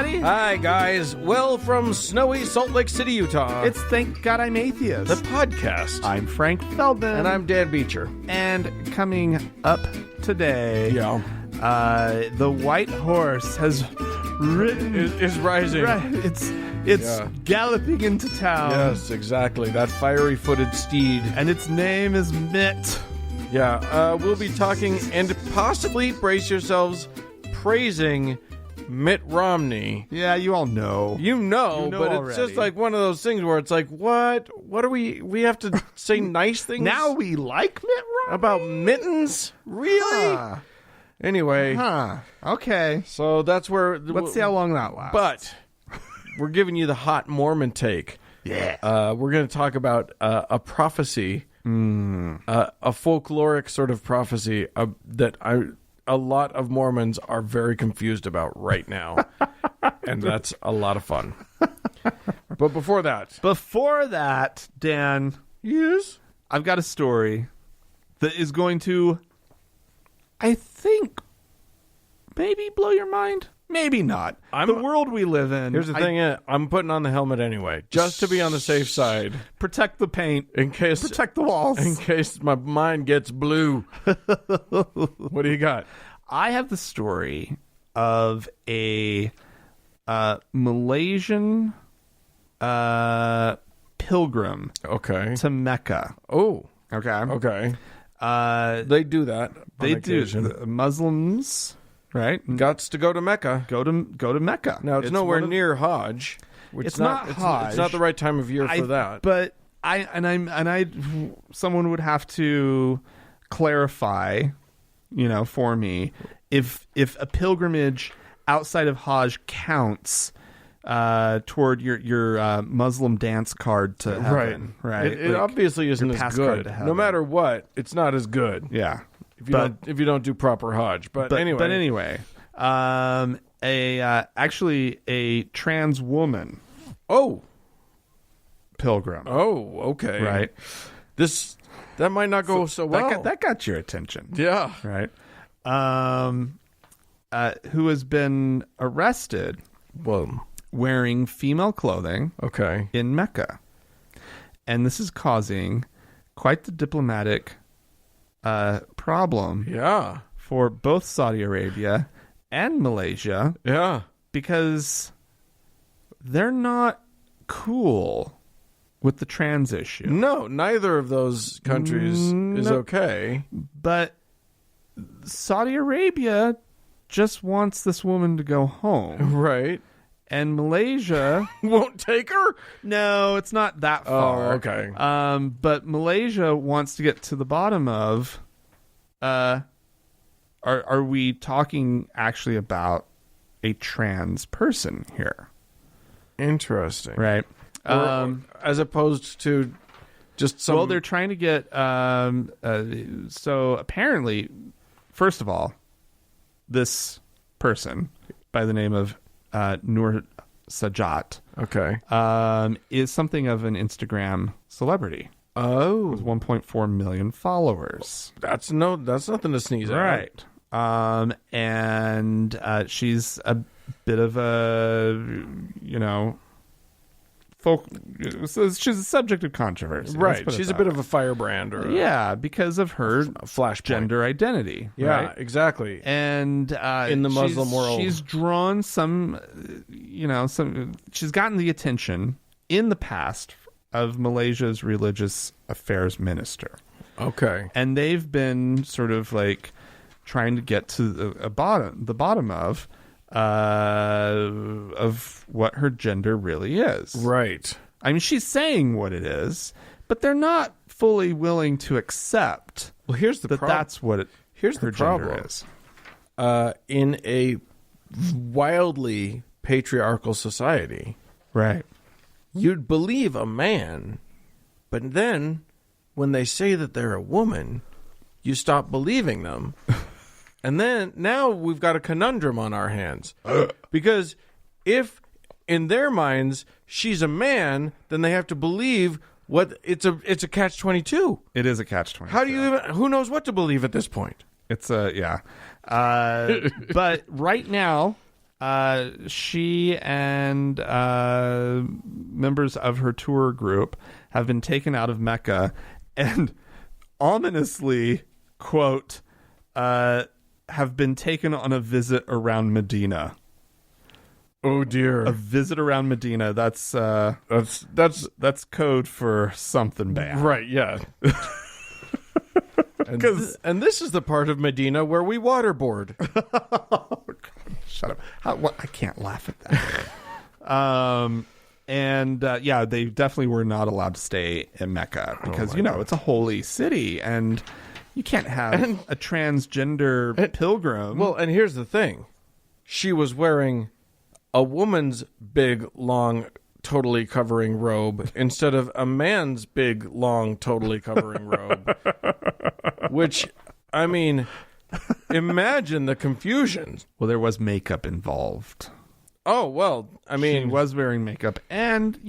everybody. Hi, guys. Well, from snowy Salt Lake City, Utah. It's Thank God I'm Atheist. the podcast. I'm Frank Feldman. And I'm Dan Beecher. And coming up today, the white horse has ridden. Is rising. Right, it's galloping into town. Yes, exactly. That fiery-footed steed. And its name is Mitt. Yeah, we'll be talking and possibly, brace yourselves, praising Mitt Romney. Yeah, you all know. You know but already. It's just like one of those things where it's like, what are we have to say nice things? Now we like Mitt Romney? About mittens? Really? Huh. Anyway. Okay. So that's where... Let's see how long that lasts. But we're giving you the hot Mormon take. Yeah. We're going to talk about a prophecy, a folkloric sort of prophecy that a lot of Mormons are very confused about right now. And that's a lot of fun. But before that, Dan, yes, I've got a story that is going to, I think, maybe blow your mind. Maybe not. The world we live in. Here's the thing. I'm putting on the helmet anyway, just to be on the safe side. Protect the paint. Protect the walls. In case my mind gets blue. What do you got? I have the story of a Malaysian pilgrim to Mecca. Oh. Okay. Okay. They do that. They do. Muslims... Right, Gots to go to Mecca. Go to Mecca. Now it's nowhere near Hajj. It's not Hajj. It's not the right time of year for that. But someone would have to clarify, for me if a pilgrimage outside of Hajj counts toward your Muslim dance card to heaven. Right. It obviously isn't as good. No matter what, it's not as good. Yeah. If you don't do proper Hajj, but anyway, actually a trans woman. Oh, pilgrim. Oh, okay. Right. That might not go so well. That got your attention. Yeah. Right. Who has been arrested? Well, wearing female clothing. Okay. In Mecca, and this is causing quite the diplomatic problem for both Saudi Arabia and Malaysia because they're not cool with the trans issue. No, neither of those countries is okay. But Saudi Arabia just wants this woman to go home. Right. And Malaysia won't take her? No, it's not that far. Oh, okay. But Malaysia wants to get to the bottom of, are we talking actually about a trans person here? Interesting. Right. As opposed to just some... Well, they're trying to get... so apparently, first of all, this person by the name of Nur Sajat, is something of an Instagram celebrity. Oh, with 1.4 million followers. That's nothing to sneeze at, right? And she's a bit of a she's a subject of controversy, right? She's a bit of a firebrand, or because of her gender identity. Yeah, right? Exactly. And in the Muslim world, she's drawn some. She's gotten the attention in the past of Malaysia's religious affairs minister. Okay, and they've been sort of like trying to get to the bottom of what her gender really is. Right. I mean, she's saying what it is, but they're not fully willing to accept. Well, here's the problem. That's what her gender is. In a wildly patriarchal society, right? You'd believe a man, but then when they say that they're a woman, you stop believing them. And then now we've got a conundrum on our hands. Because if in their minds she's a man, then they have to believe it's a catch-22. It is a catch-22. How do you who knows what to believe at this point? It's but right now She and members of her tour group have been taken out of Mecca and ominously, quote, have been taken on a visit around Medina. Oh dear. A visit around Medina. That's code for something bad. Right, yeah. And this is the part of Medina where we waterboard. Shut up. I can't laugh at that. Yeah, they definitely were not allowed to stay in Mecca because, it's a holy city and you can't have a transgender pilgrim. Well, and here's the thing. She was wearing a woman's big, long, totally covering robe instead of a man's big, long, totally covering robe. Which, I mean, imagine the confusion. Well, there was makeup involved. Oh, well, I mean... She was wearing makeup and,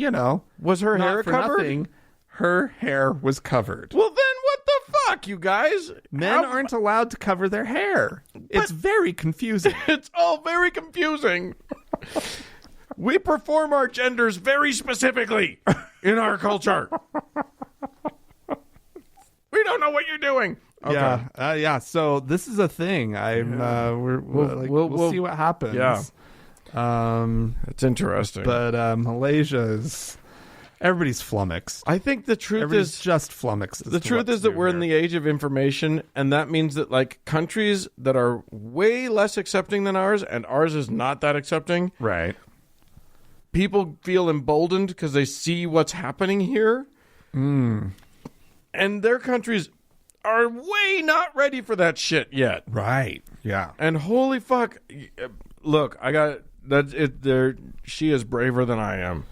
was her hair covered? Nothing, her hair was covered. Well, then what the fuck, you guys? Men aren't allowed to cover their hair. It's very confusing. It's all very confusing. We perform our genders very specifically in our culture. We don't know what you're doing. Okay. Yeah. So this is a thing. We'll see what happens. Yeah. It's interesting. But Malaysia everybody's flummoxed. I think the truth is just flummoxed. The truth is that we're in the age of information, and that means that countries that are way less accepting than ours, and ours is not that accepting. Right. People feel emboldened because they see what's happening here. And their countries are way not ready for that shit yet. Right. Yeah. And holy fuck. Look, that's it. She is braver than I am.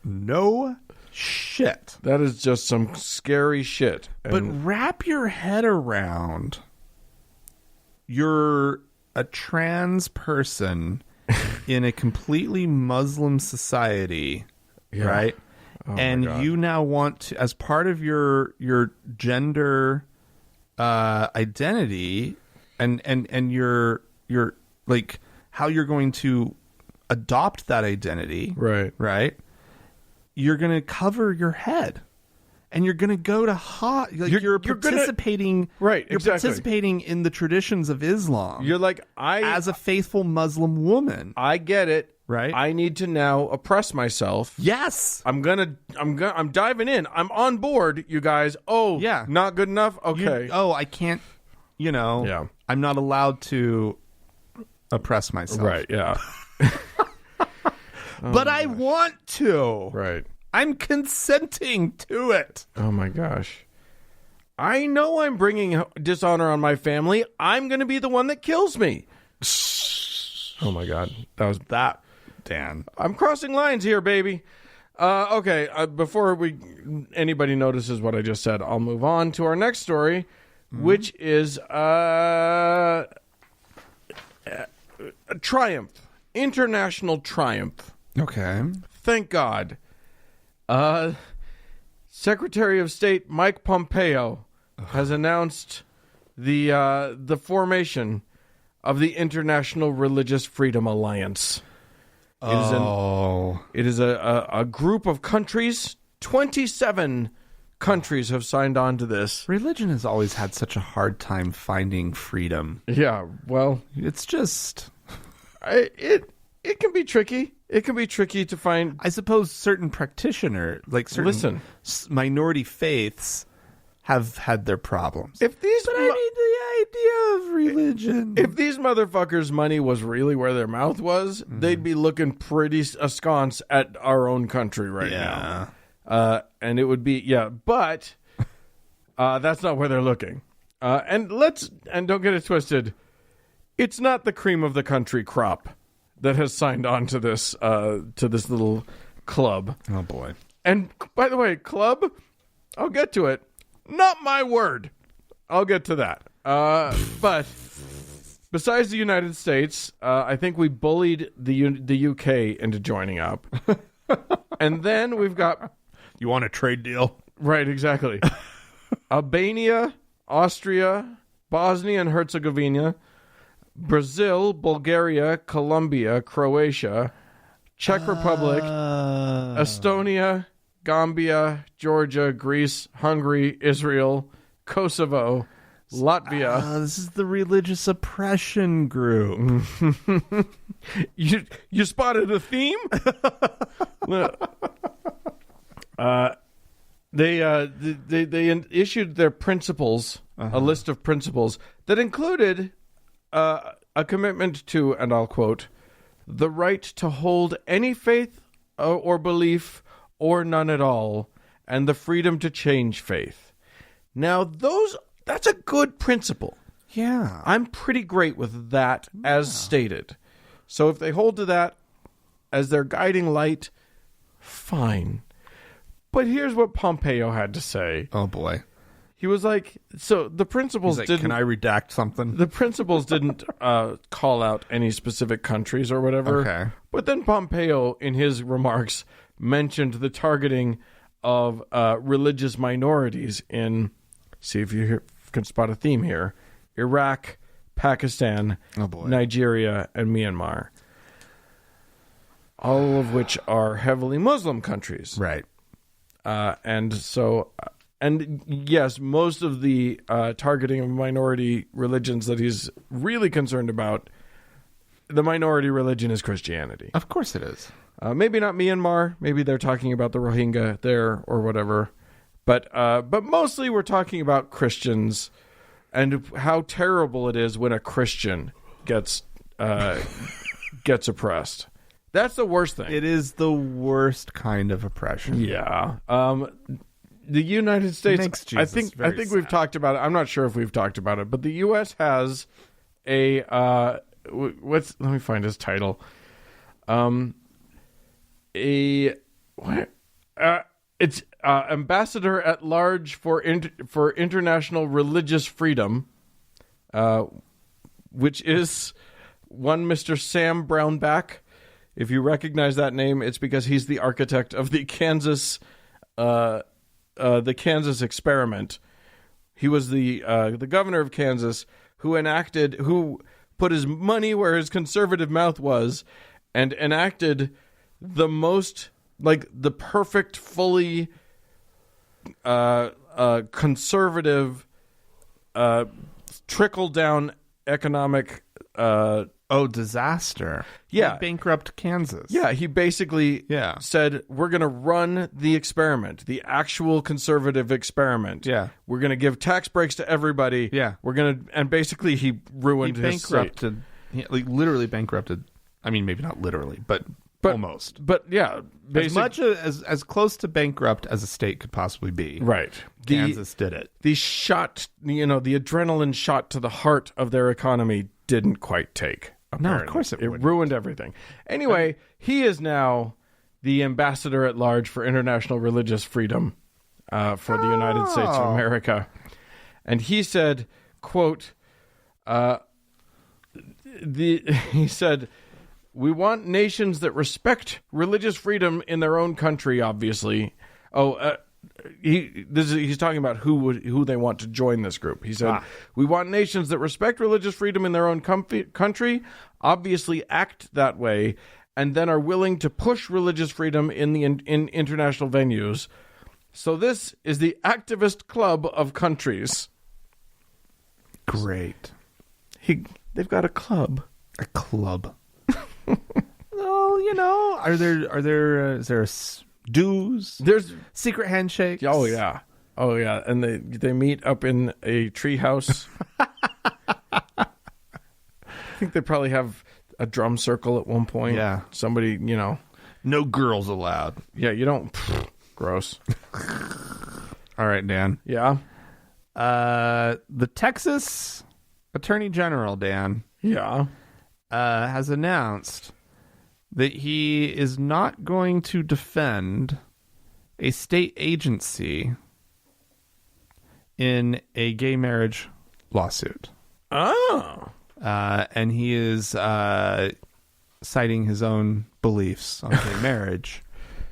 No shit. That is just some scary shit. But wrap your head around. You're a trans person in a completely Muslim society, right? Oh, and you now want to, as part of your gender identity, and your how you're going to adopt that identity, right? You're going to cover your head, and you're going to go to you're participating, right? You're participating in the traditions of Islam. You're as a faithful Muslim woman. I get it. Right. I need to now oppress myself. Yes. I'm diving in. I'm on board, you guys. Oh, yeah. Not good enough? Okay. I can't, Yeah. I'm not allowed to oppress myself. Right, yeah. But I want to. Right. I'm consenting to it. Oh my gosh. I know I'm bringing dishonor on my family. I'm going to be the one that kills me. Oh my God. That was that. Dan. I'm crossing lines here, baby. Okay, before anybody notices what I just said, I'll move on to our next story, which is a triumph, international triumph. Okay. Thank God. Secretary of State Mike Pompeo has announced the formation of the International Religious Freedom Alliance. It is a group of countries. 27 countries have signed on to this. Religion has always had such a hard time finding freedom. Yeah, well, it's just it can be tricky. It can be tricky to find. I suppose certain certain minority faiths have had their problems. The idea of religion. If these motherfuckers' money was really where their mouth was, they'd be looking pretty askance at our own country right now. And it would be, but that's not where they're looking. And don't get it twisted. It's not the cream of the country crop that has signed on to this little club. Oh boy. And by the way, club, I'll get to it. Not my word. I'll get to that. But besides the United States, I think we bullied the UK into joining up. And then we've got... You want a trade deal? Right, exactly. Albania, Austria, Bosnia and Herzegovina, Brazil, Bulgaria, Colombia, Croatia, Czech Republic, Estonia, Gambia, Georgia, Greece, Hungary, Israel, Kosovo, Latvia. This is the religious oppression group. You spotted a theme? They issued their principles, a list of principles that included a commitment to, and I'll quote, the right to hold any faith or belief or none at all, and the freedom to change faith. Now, that's a good principle. Yeah. I'm pretty great with that as stated. So if they hold to that as their guiding light, fine. But here's what Pompeo had to say. Oh, boy. He was like, so the principles didn't... Can I redact something? The principles didn't call out any specific countries or whatever. Okay. But then Pompeo, in his remarks, mentioned the targeting of religious minorities in, see if you can spot a theme here, Iraq, Pakistan, Nigeria, and Myanmar. All of which are heavily Muslim countries. Right. And yes, most of the targeting of minority religions that he's really concerned about, the minority religion is Christianity. Of course it is. Maybe not Myanmar. Maybe they're talking about the Rohingya there or whatever. But mostly we're talking about Christians and how terrible it is when a Christian gets oppressed. That's the worst thing. It is the worst kind of oppression. Yeah. The United States, Makes I Jesus think very we've sad. talked about it. I'm not sure if we've talked about it, but the U.S. has a let me find his title. It's Ambassador at Large for International Religious Freedom, which is one Mr. Sam Brownback. If you recognize that name, it's because he's the architect of the Kansas experiment. He was the governor of Kansas who put his money where his conservative mouth was and enacted the most, like, the perfect, fully conservative trickle-down economic disaster. Yeah. Like bankrupt Kansas. Yeah, he basically said, we're going to run the experiment, the actual conservative experiment. Yeah. We're going to give tax breaks to everybody. Yeah. We're going to, and basically he ruined his state. Literally bankrupted. I mean, maybe not literally, but almost. But yeah, As much as close to bankrupt as a state could possibly be. Right. Kansas did it. The shot, the adrenaline shot to the heart of their economy didn't quite take. Apparently. No, of course it wouldn't. Ruined everything. Anyway, he is now the ambassador at large for international religious freedom for the United States of America. And he said, quote, he said, we want nations that respect religious freedom in their own country, obviously. He's talking about who they want to join this group. He said, we want nations that respect religious freedom in their own country, obviously act that way, and then are willing to push religious freedom in international venues. So this is the activist club of countries. Great. They've got a club. A club. Well, is there dues? There's secret handshakes. Oh yeah, and they meet up in a treehouse. I think they probably have a drum circle at one point. Yeah, somebody, no girls allowed. Yeah, you don't. Gross. All right, Dan. Yeah. The Texas Attorney General, Dan. Yeah. Has announced that he is not going to defend a state agency in a gay marriage lawsuit. Oh. And he is citing his own beliefs on gay marriage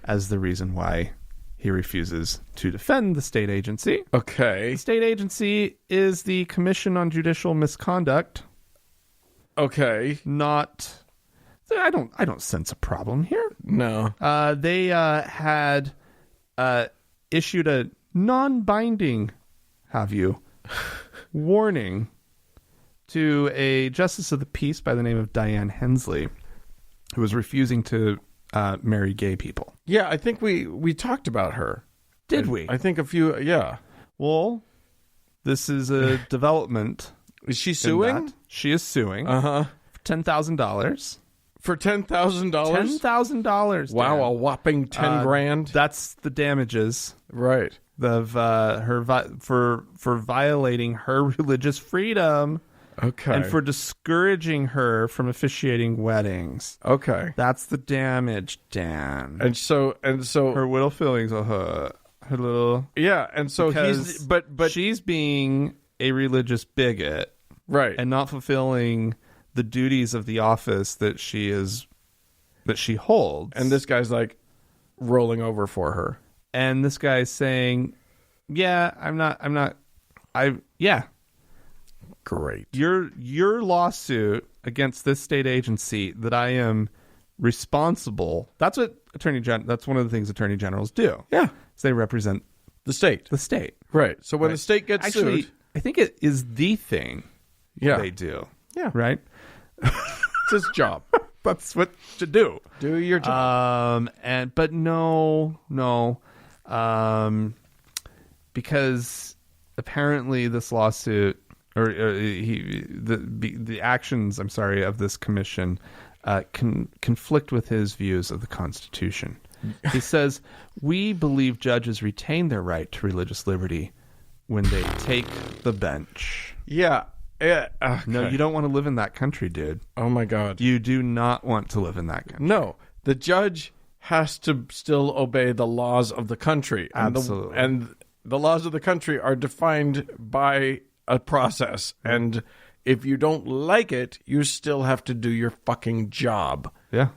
as the reason why he refuses to defend the state agency. Okay. The state agency is the Commission on Judicial Misconduct. Okay. Not. I don't sense a problem here. No. They had issued a non-binding, warning to a justice of the peace by the name of Diane Hensley, who was refusing to marry gay people. Yeah, I think we talked about her. Did we? I think a few. Yeah. Well, this is a development. Is she suing? She is suing. For $10,000. For $10,000? $10,000. Wow, a whopping 10 grand. That's the damages Right. of for violating her religious freedom. Okay. And for discouraging her from officiating weddings. Okay. That's the damage, Dan. And so her little feelings are hurt. Her little yeah, and so because he's but she's being a religious bigot, right, and not fulfilling the duties of the office that she holds. And this guy's like rolling over for her. And this guy's saying, "Yeah, yeah." Great. Your lawsuit against this state agency that I am responsible. That's what that's one of the things attorney generals do. Yeah. So they represent The state. the state. Right. So when the state gets sued. I think it is the thing they do. Yeah. Right? It's his job. That's what to do. Do your job. But no. Because apparently this lawsuit or the actions, of this commission conflict with his views of the Constitution. He says, we believe judges retain their right to religious liberty when they take the bench. Yeah. Okay. No, you don't want to live in that country, dude. Oh, my God. You do not want to live in that country. No. The judge has to still obey the laws of the country. Absolutely. And the laws of the country are defined by a process. And if you don't like it, you still have to do your fucking job. Yeah.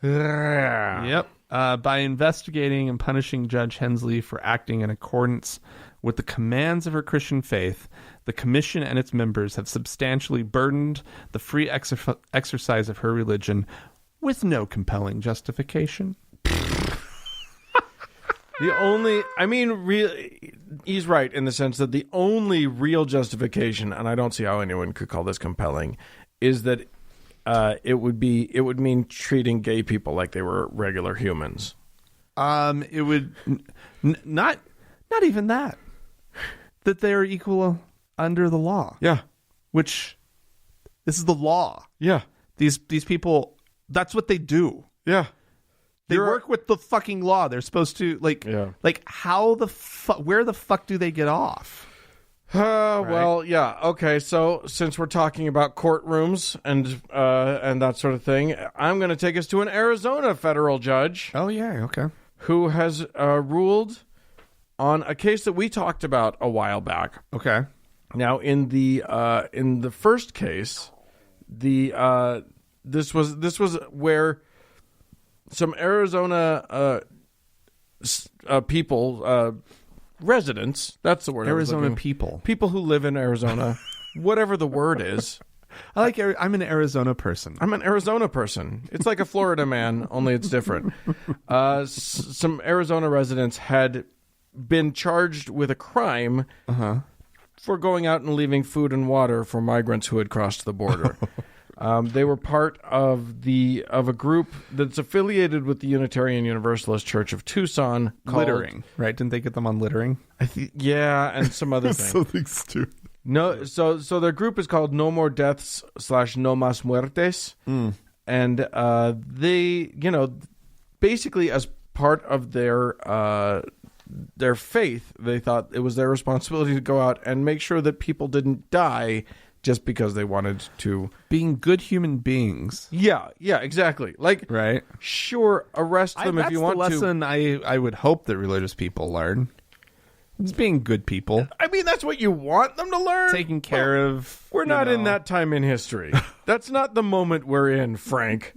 Yep. By investigating and punishing Judge Hensley for acting in accordance with the commands of her Christian faith, the commission and its members have substantially burdened the free exercise of her religion with no compelling justification. He's right in the sense that the only real justification, and I don't see how anyone could call this compelling, is that it would mean treating gay people like they were regular humans. It would not even that they are equal under the law. Yeah, which this is the law. Yeah, these people, that's what they do. Yeah. They work with the fucking law. They're supposed to how the where the fuck do they get off? Right? Well, yeah. Okay. So since we're talking about courtrooms and that sort of thing, I'm going to take us to an Arizona federal judge. Oh yeah. Okay. Who has ruled on a case that we talked about a while back. Okay. Now in the first case, this was where some Arizona people, residents, that's the word. Arizona people who live in Arizona, whatever the word is. I'm an Arizona person. I'm an Arizona person. It's like a Florida man, only it's different. Some Arizona residents had been charged with a crime for going out and leaving food and water for migrants who had crossed the border. They were part of a group that's affiliated with the Unitarian Universalist Church of Tucson. Littering, right? Didn't they get them on littering? Yeah, and some other thing. Something stupid. No, so their group is called No More Deaths / No Mas Muertes, and they, basically as part of their faith, they thought it was their responsibility to go out and make sure that people didn't die just because they wanted to. Being good human beings. Yeah, exactly. Right? Sure, arrest them if you want to. That's the lesson I would hope that religious people learn. It's being good people. I mean, that's what you want them to learn. Taking care of... We're not in that time in history. That's not the moment we're in, Frank.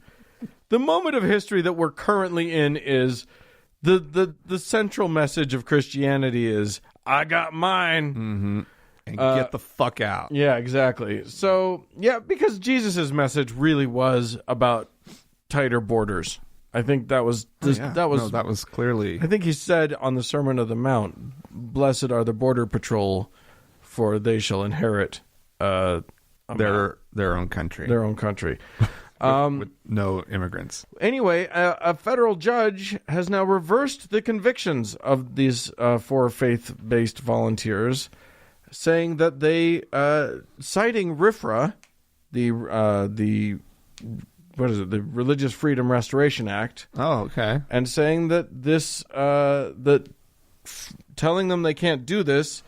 The moment of history that we're currently in is... The central message of Christianity is, I got mine. Mm-hmm. and get the fuck out. Yeah, exactly. So, yeah, because Jesus' message really was about tighter borders. I think that was that was clearly. I think he said on the Sermon on the Mount, "Blessed are the border patrol, for they shall inherit their own country. Their own country." With no immigrants. Anyway, a federal judge has now reversed the convictions of these 4 faith-based volunteers, saying that they, citing RFRA, the Religious Freedom Restoration Act. Oh, okay. And saying that this, telling them they can't do this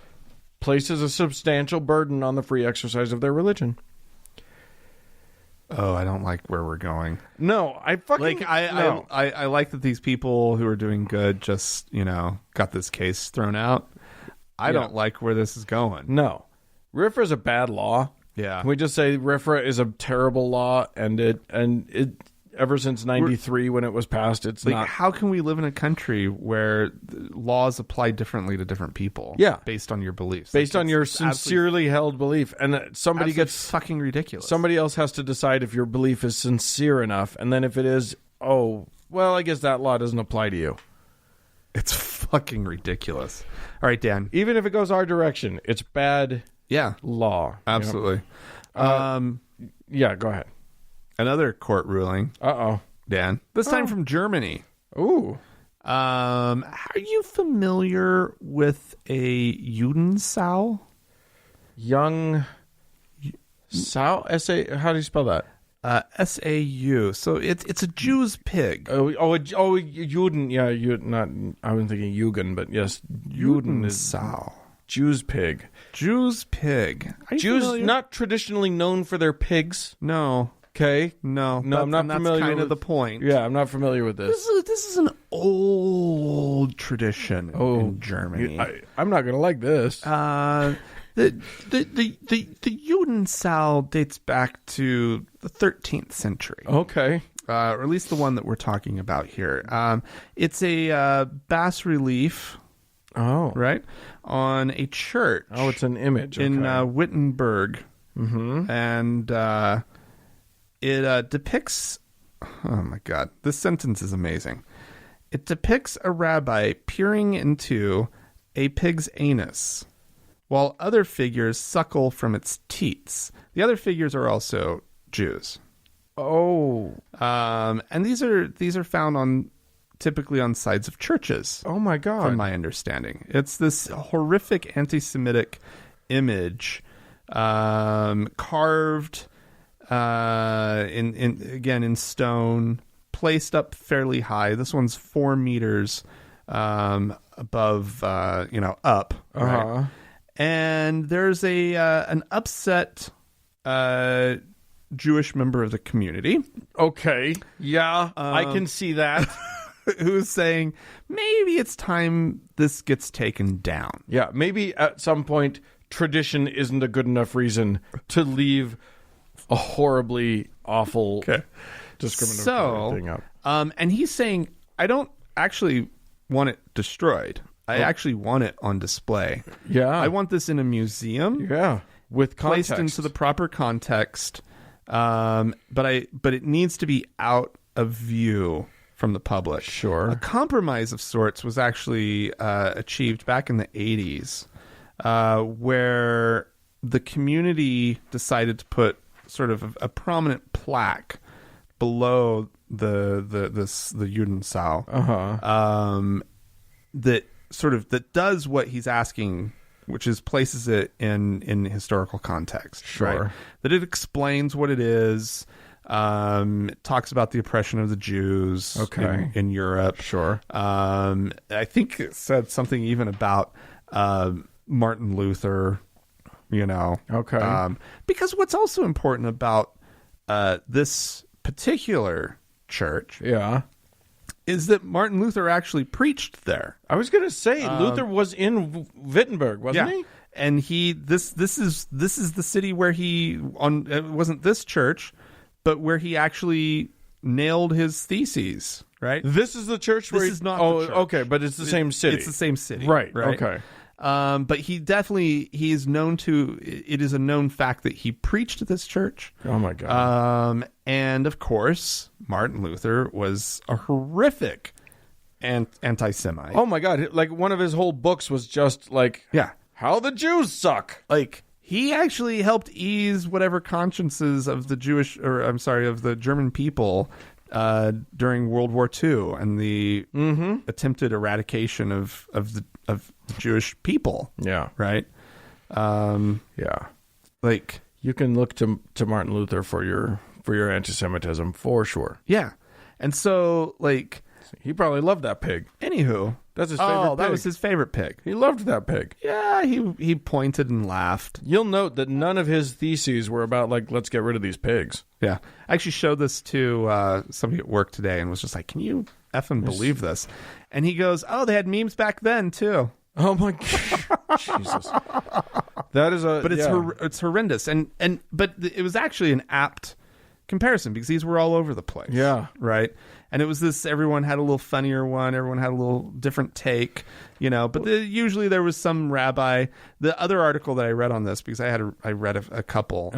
places a substantial burden on the free exercise of their religion. Oh, I don't like where we're going. No, I fucking I like that these people who are doing good just, got this case thrown out. I don't like where this is going. No. RFRA is a bad law. Yeah. Can we just say RFRA is a terrible law, and it ever since 93 when it was passed, it's not. How can we live in a country where laws apply differently to different people? Yeah. Based on your beliefs. Based on your sincerely held belief. And somebody gets fucking ridiculous. Somebody else has to decide if your belief is sincere enough. And then if it is, I guess that law doesn't apply to you. It's fucking ridiculous. All right, Dan. Even if it goes our direction, it's bad law. Absolutely. Yeah, go ahead. Another court ruling. Uh-oh. Dan. This time from Germany. Ooh. Are you familiar with a Judensau? Young Sau? S-A, how do you spell that? S-A-U. So it's a Jew's pig. Juden. Yeah, I was thinking Jugend, but yes. Juden is Sau. Jew's pig. Jew's pig. Jews not traditionally known for their pigs. No. Okay. No, I'm not familiar. That's kind of the point. Yeah, I'm not familiar with this. This is an old tradition in Germany. I'm not going to like this. The Judensau dates back to the 13th century. Okay. Or at least the one that we're talking about here. It's a bas relief. Oh. Right? On a church. Oh, it's an image. Okay. In Wittenberg. Mm-hmm. And it depicts... Oh, my God. This sentence is amazing. It depicts a rabbi peering into a pig's anus, while other figures suckle from its teats. The other figures are also Jews. Oh. And these are found typically on sides of churches. Oh my God. From my understanding. It's this horrific anti-Semitic image, carved in stone, placed up fairly high. This one's 4 meters above, up. Right? And there's an upset Jewish member of the community. Okay. Yeah, I can see that. Who's saying, maybe it's time this gets taken down. Yeah, maybe at some point tradition isn't a good enough reason to leave a horribly awful discriminatory thing up. And he's saying, I don't actually want it destroyed. I actually want it on display. Yeah. I want this in a museum. Yeah. With context. Placed into the proper context. But it needs to be out of view from the public. Sure. A compromise of sorts was actually achieved back in the 80s, where the community decided to put sort of a prominent plaque below the Judensau, that does what he's asking, which is places it in historical context. Sure. Right? That it explains what it is. It talks about the oppression of the Jews in Europe. Sure. I think it said something even about Martin Luther, Okay. Because what's also important about this particular church is that Martin Luther actually preached there. I was going to say Luther was in Wittenberg, wasn't he? And this is the city where it wasn't this church, but where he actually nailed his theses, right? This is the church where this is not the church. Okay, but it's the same city. It's the same city. Right. Okay. But he is known to. It is a known fact that he preached at this church. Oh my God. And of course, Martin Luther was a horrific anti-Semite. Oh my God. Like one of his whole books was just like, how the Jews suck. Like he actually helped ease whatever consciences of the of the German people during World War II and the attempted eradication of the Jewish people. Yeah. Right. Yeah. Like you can look to Martin Luther for your anti-Semitism for sure. Yeah. And so like he probably loved that pig. Anywho, that's his favorite pig. That was his favorite pig. He loved that pig. Yeah, he pointed and laughed. You'll note that none of his theses were about like, let's get rid of these pigs. Yeah. I actually showed this to somebody at work today and was just like, can you effing believe this? And he goes, oh, they had memes back then too. Oh my God. Jesus. That is but it's horrendous. But it was actually an apt comparison because these were all over the place. Yeah. Right. And it was this, everyone had a little funnier one. Everyone had a little different take, but usually there was some rabbi. The other article that I read on this, because I read a couple,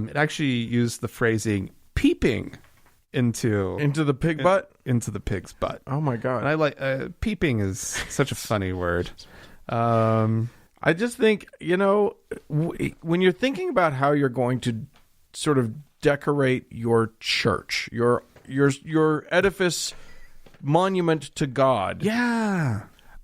it actually used the phrasing peeping into the pig butt? Into the pig's butt. Oh my God. And I like, peeping is such a funny word. I just think, when you're thinking about how you're going to sort of decorate your church, your edifice monument to God. Yeah.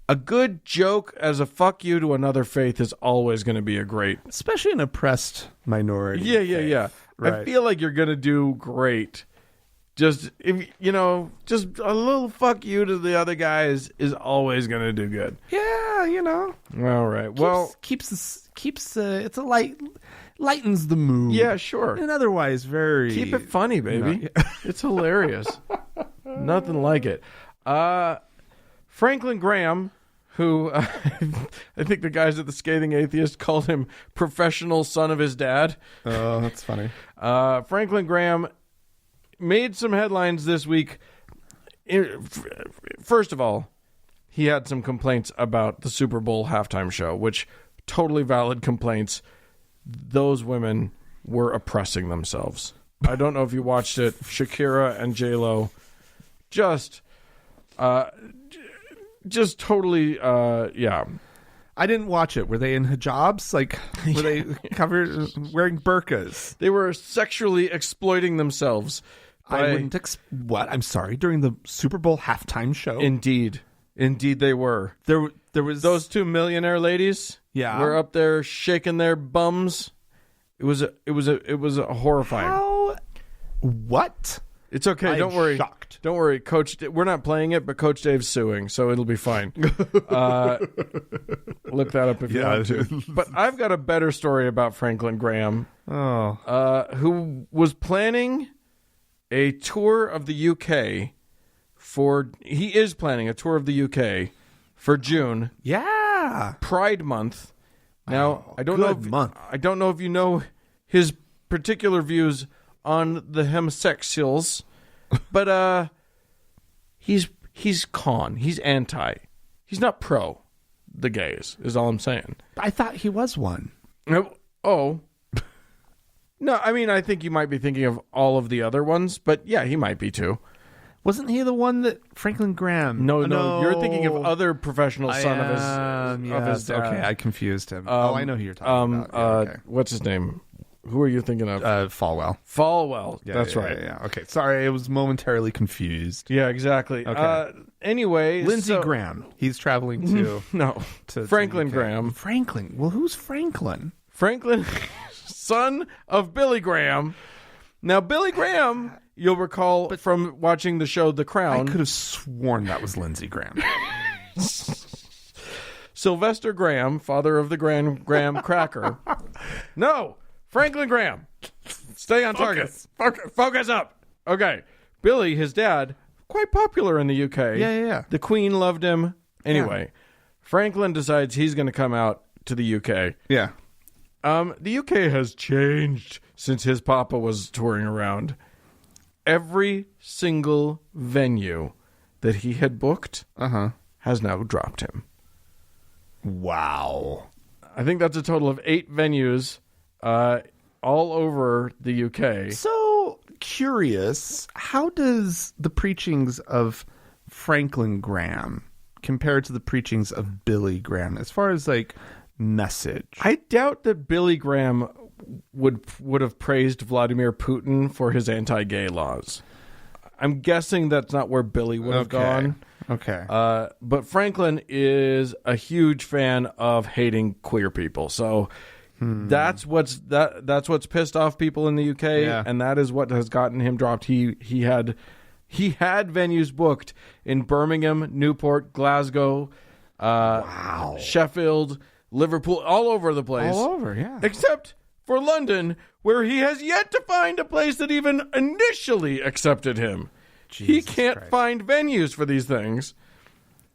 A good joke as a fuck you to another faith is always going to be a great. Especially an oppressed minority. Yeah. Right. I feel like you're going to do great. Just, just a little fuck you to the other guys is always going to do good. Yeah, All right. It's a lightens the mood. Yeah, sure. And otherwise very... Keep it funny, baby. It's hilarious. Nothing like it. Franklin Graham, who I think the guys at the Scathing Atheist called him professional son of his dad. Oh, that's funny. Franklin Graham made some headlines this week. First of all, he had some complaints about the Super Bowl halftime show, which totally valid complaints. Those women were oppressing themselves. I don't know if you watched it. Shakira and J-Lo just totally, yeah. I didn't watch it. Were they in hijabs? Like, were they covered, wearing burqas? They were sexually exploiting themselves. I wouldn't what? I'm sorry. During the Super Bowl halftime show? Indeed they were. There was those two millionaire ladies. Yeah, were up there shaking their bums. It was a horrifying. How? What? It's okay. Don't worry. Shocked. Don't worry, Coach. We're not playing it, but Coach Dave's suing, so it'll be fine. Look that up if you want to. But I've got a better story about Franklin Graham. Who was planning a tour of the UK he is planning a tour of the UK for June. Yeah. Pride Month. Now, I don't know if you know his particular views on the homosexuals, but he's con. He's anti. He's not pro the gays, is all I'm saying. I thought he was one. Oh. No, I mean, I think you might be thinking of all of the other ones, but yeah, he might be too. Wasn't he the one that Franklin Graham? No, you're thinking of other professional son of his dad. Okay, I confused him. I know who you're talking about. Yeah, okay. What's his name? Who are you thinking of? Falwell. Falwell. Yeah, that's right. Yeah. Okay, sorry, I was momentarily confused. Yeah, exactly. Okay. Anyway, Lindsey Graham. He's traveling to Franklin Graham. Franklin. Well, who's Franklin? Franklin, son of Billy Graham. Now, Billy Graham, you'll recall from watching the show The Crown. I could have sworn that was Lindsey Graham. Sylvester Graham, father of the Graham cracker. No, Franklin Graham. Stay on target. Focus up. Okay. Billy, his dad, quite popular in the UK. Yeah. The Queen loved him. Anyway, Franklin decides he's going to come out to the UK. Yeah. The UK has changed since his papa was touring around. Every single venue that he had booked has now dropped him. Wow. I think that's a total of 8 venues all over the UK. So curious, how does the preachings of Franklin Graham compare to the preachings of Billy Graham as far as like message? I doubt that Billy Graham would have praised Vladimir Putin for his anti-gay laws. I'm guessing that's not where Billy would have gone. Okay. But Franklin is a huge fan of hating queer people. So that's what's pissed off people in the UK, and that is what has gotten him dropped. He had venues booked in Birmingham, Newport, Glasgow, Sheffield, Liverpool, all over the place. All over, yeah. Except for London, where he has yet to find a place that even initially accepted him. He can't find venues for these things.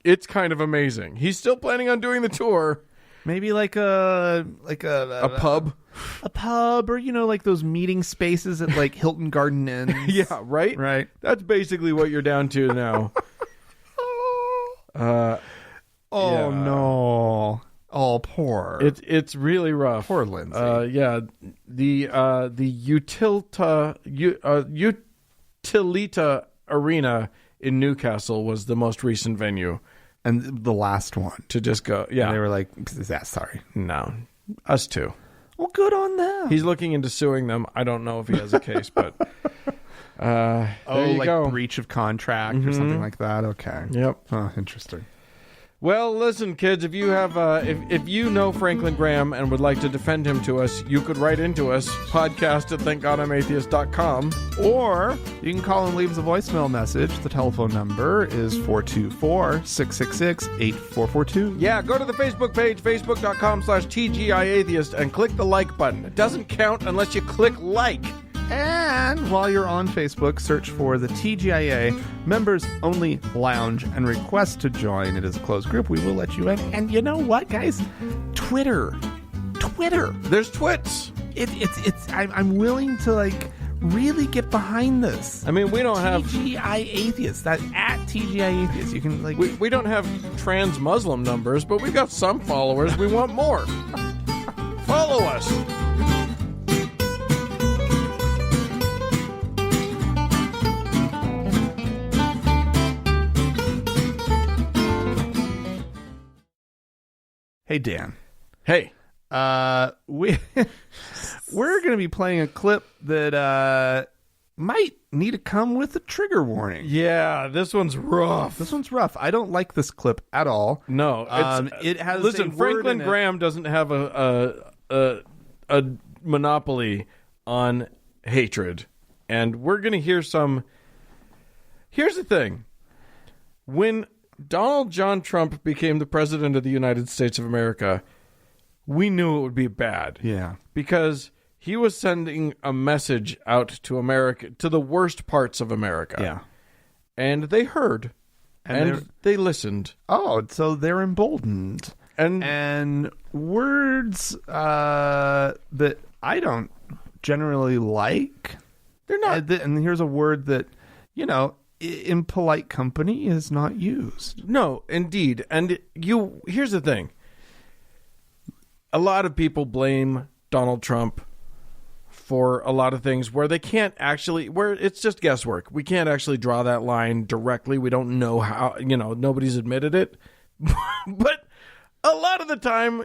It's kind of amazing. He's still planning on doing the tour. Maybe like a pub. A pub, or like those meeting spaces at like Hilton Garden Inn. Yeah, right? Right. That's basically what you're down to now. No. Oh, poor. It's really rough. Poor Lindsay. The Utilita Arena in Newcastle was the most recent venue. And the last one. To just go, yeah. And they were like, sorry. No. Us too. Well, good on them. He's looking into suing them. I don't know if he has a case, but there you like go. Breach of contract or something like that. Okay. Yep. Oh, interesting. Well, listen, kids, if you have, if you know Franklin Graham and would like to defend him to us, you could write into us, podcast@thankgodimatheist.com. Or you can call and leave us a voicemail message. The telephone number is 424-666-8442. Yeah, go to the Facebook page, facebook.com/TGIAtheist, and click the like button. It doesn't count unless you click like. And while you're on Facebook, search for the TGIA Members Only Lounge and request to join. It is a closed group. We will let you in. And you know what, guys? Twitter. There's twits. I'm willing to like really get behind this. I mean, we don't have TGI Atheist. That's at TGI Atheist. You can like we don't have trans Muslim numbers, but we've got some followers. We want more. Follow us. Hey, Dan. Hey. We're going to be playing a clip that might need to come with a trigger warning. Yeah, this one's rough. I don't like this clip at all. No, it has. Listen, Franklin Graham doesn't have a monopoly on hatred, and we're going to hear some. Here's the thing: when Donald John Trump became the president of the United States of America, we knew it would be bad. Yeah. Because he was sending a message out to America, to the worst parts of America. Yeah. And they heard. And they listened. Oh, so they're emboldened. And words that I don't generally like. They're not. And here's a word that, in polite company is not used. No, indeed. And here's the thing. A lot of people blame Donald Trump for a lot of things where they can't actually, where it's just guesswork. We can't actually draw that line directly. We don't know how, nobody's admitted it. But a lot of the time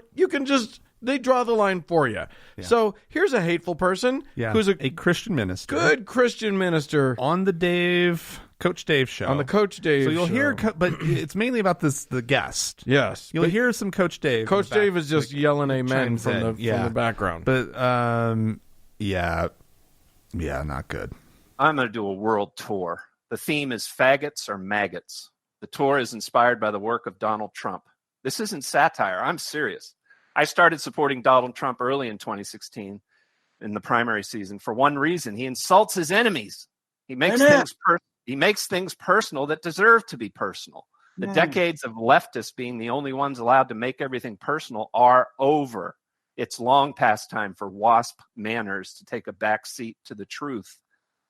they draw the line for you. Yeah. So here's a hateful person who's a Christian minister. Good Christian minister. On the Coach Dave show. On the Coach Dave show. So you'll hear, but it's mainly about the guest. Yes. You'll hear some Coach Dave. Coach Dave is just yelling amen from the background. But, not good. I'm going to do a world tour. The theme is faggots or maggots. The tour is inspired by the work of Donald Trump. This isn't satire. I'm serious. I started supporting Donald Trump early in 2016 in the primary season for one reason. He insults his enemies. He makes things personal that deserve to be personal. The decades of leftists being the only ones allowed to make everything personal are over. It's long past time for WASP manners to take a back seat to the truth.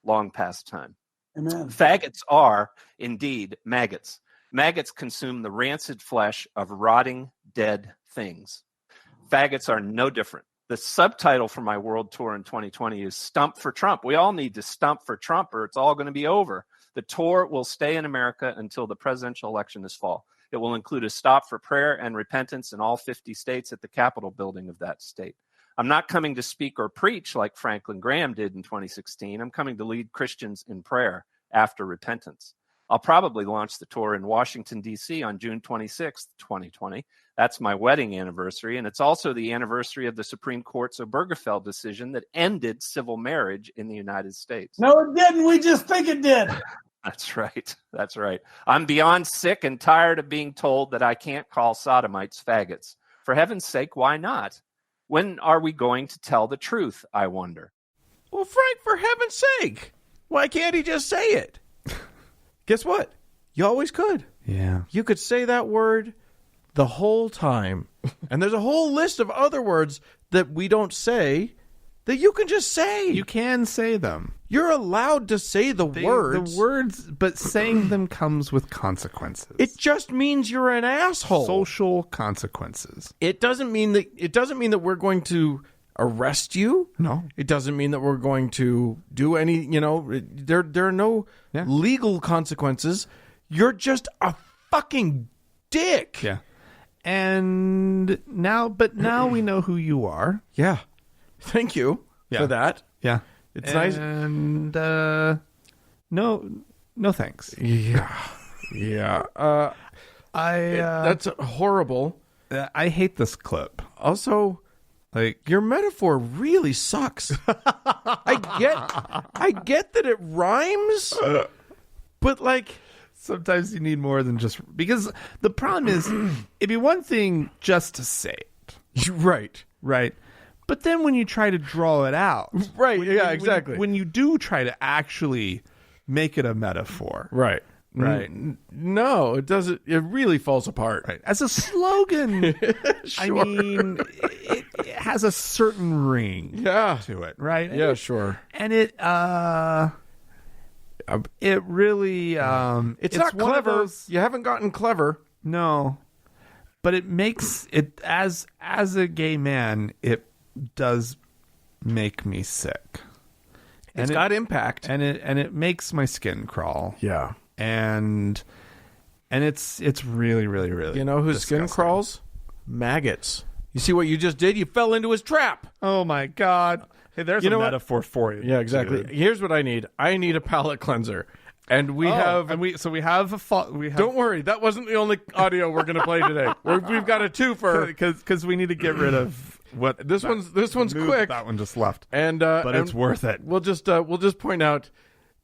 Long past time. Amen. Faggots are, indeed, maggots. Maggots consume the rancid flesh of rotting, dead things. Faggots are no different. The subtitle for my world tour in 2020 is Stump for Trump. We all need to stump for Trump or it's all going to be over. The tour will stay in America until the presidential election this fall. It will include a stop for prayer and repentance in all 50 states at the Capitol building of that state. I'm not coming to speak or preach like Franklin Graham did in 2016. I'm coming to lead Christians in prayer after repentance. I'll probably launch the tour in Washington, D.C. on June 26th, 2020. That's my wedding anniversary, and it's also the anniversary of the Supreme Court's Obergefell decision that ended civil marriage in the United States. No, it didn't. We just think it did. That's right. That's right. I'm beyond sick and tired of being told that I can't call sodomites faggots. For heaven's sake, why not? When are we going to tell the truth, I wonder? Well, Frank, for heaven's sake, why can't he just say it? Guess what? You always could. Yeah. You could say that word the whole time. And there's a whole list of other words that we don't say that you can just say. You can say them. You're allowed to say the words. The words, but saying them comes with consequences. It just means you're an asshole. Social consequences. It doesn't mean that we're going to arrest you. No. It doesn't mean that we're going to do any, there are no legal consequences. You're just a fucking dick. Yeah. And now we know who you are. Yeah. Thank you for that. Yeah. It's nice. And no thanks. Yeah. Yeah. That's horrible. I hate this clip. Also, like, your metaphor really sucks. I get that it rhymes, but like sometimes you need more than just, because the problem is it'd be one thing just to say it. Right. But then when you try to draw it out. Right, exactly. When you do try to actually make it a metaphor. Right. No, it doesn't. It really falls apart. Right. As a slogan, sure. I mean, it has a certain ring to it, right? Yeah, sure. And it really, it's not clever. You haven't gotten clever. No, but it makes it, as a gay man, it does make me sick. It's got impact, and it makes my skin crawl. Yeah. And it's really, really, really. You know whose skin crawls? Maggots. You see what you just did? You fell into his trap. Oh my God! Hey, there's a metaphor for you. Yeah, exactly. Dude. Here's what I need. I need a palate cleanser, and we have. Don't worry, that wasn't the only audio we're going to play today. We've got a twofer because we need to get rid of what this one's quick. That one just left, but it's worth it. We'll just point out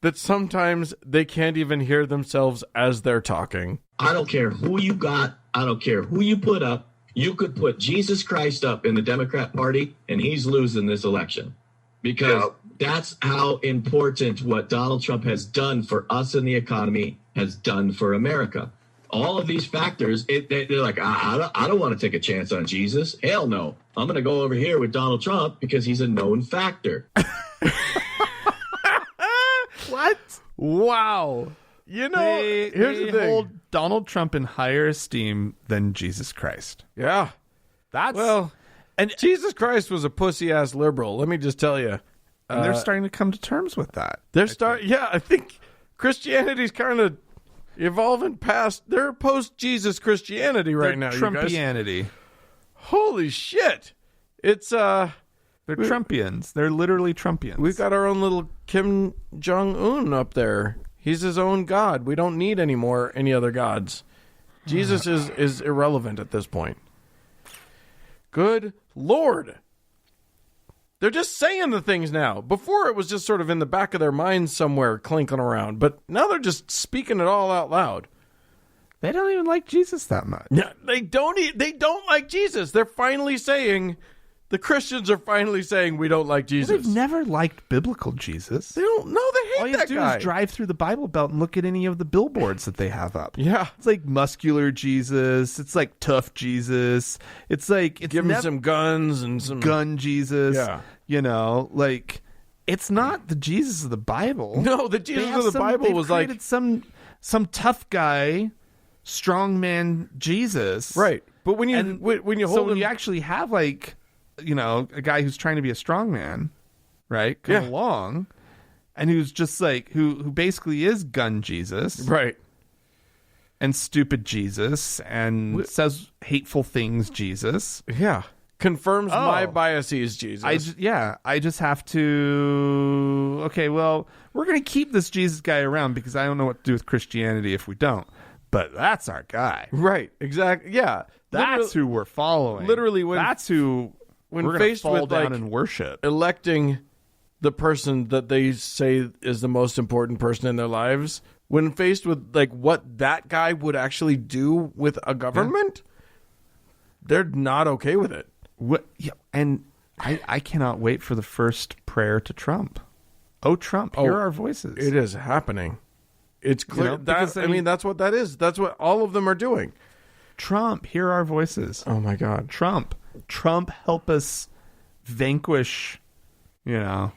that sometimes they can't even hear themselves as they're talking. I don't care who you got. I don't care who you put up. You could put Jesus Christ up in the Democrat Party, and he's losing this election. Because that's how important what Donald Trump has done for us in the economy has done for America. All of these factors, they're like, I don't want to take a chance on Jesus. Hell no. I'm going to go over here with Donald Trump because he's a known factor. What? Wow. Here's the thing. Hold Donald Trump in higher esteem than Jesus Christ. Yeah. And Jesus Christ was a pussy-ass liberal, let me just tell you. And they're starting to come to terms with that. I think Christianity's kind of evolving past. They're post-Jesus Christianity now, Trumpianity. You guys. Holy shit. It's, They're Trumpians. They're literally Trumpians. We've got our own little Kim Jong-un up there. He's his own god. We don't need any other gods. Jesus is irrelevant at this point. Good Lord. They're just saying the things now. Before it was just sort of in the back of their minds somewhere clinking around, but now they're just speaking it all out loud. They don't even like Jesus that much. Yeah, they don't like Jesus. They're finally saying, the Christians are finally saying we don't like Jesus. Well, they've never liked biblical Jesus. They don't know. They hate all you that have to guy. do is drive through the Bible Belt and look at any of the billboards that they have up. Yeah. It's like muscular Jesus. It's like tough Jesus. It's like... Give him some guns and some... Gun Jesus. Yeah. It's not the Jesus of the Bible. No, the Jesus of the Bible was like... some tough guy strongman Jesus. Right. But when you when you hold him, you actually have like, a guy who's trying to be a strongman, right? Come along, and who's just like who basically is gun Jesus, right? And stupid Jesus, and says hateful things Jesus. Yeah. Confirms my biases, Jesus. I just have to. Okay, well, we're gonna keep this Jesus guy around because I don't know what to do with Christianity if we don't. But that's our guy, right? Exactly. Yeah, that's who we're following. Literally, that's who when we're faced fall with down and worship, electing the person that they say is the most important person in their lives. When faced with like what that guy would actually do with a government, they're not okay with it. And I cannot wait for the first prayer to Trump. Oh, Trump, hear our voices. It is happening. It's clear. That's what that is. That's what all of them are doing. Trump, hear our voices. Oh, my God. Trump, help us vanquish, our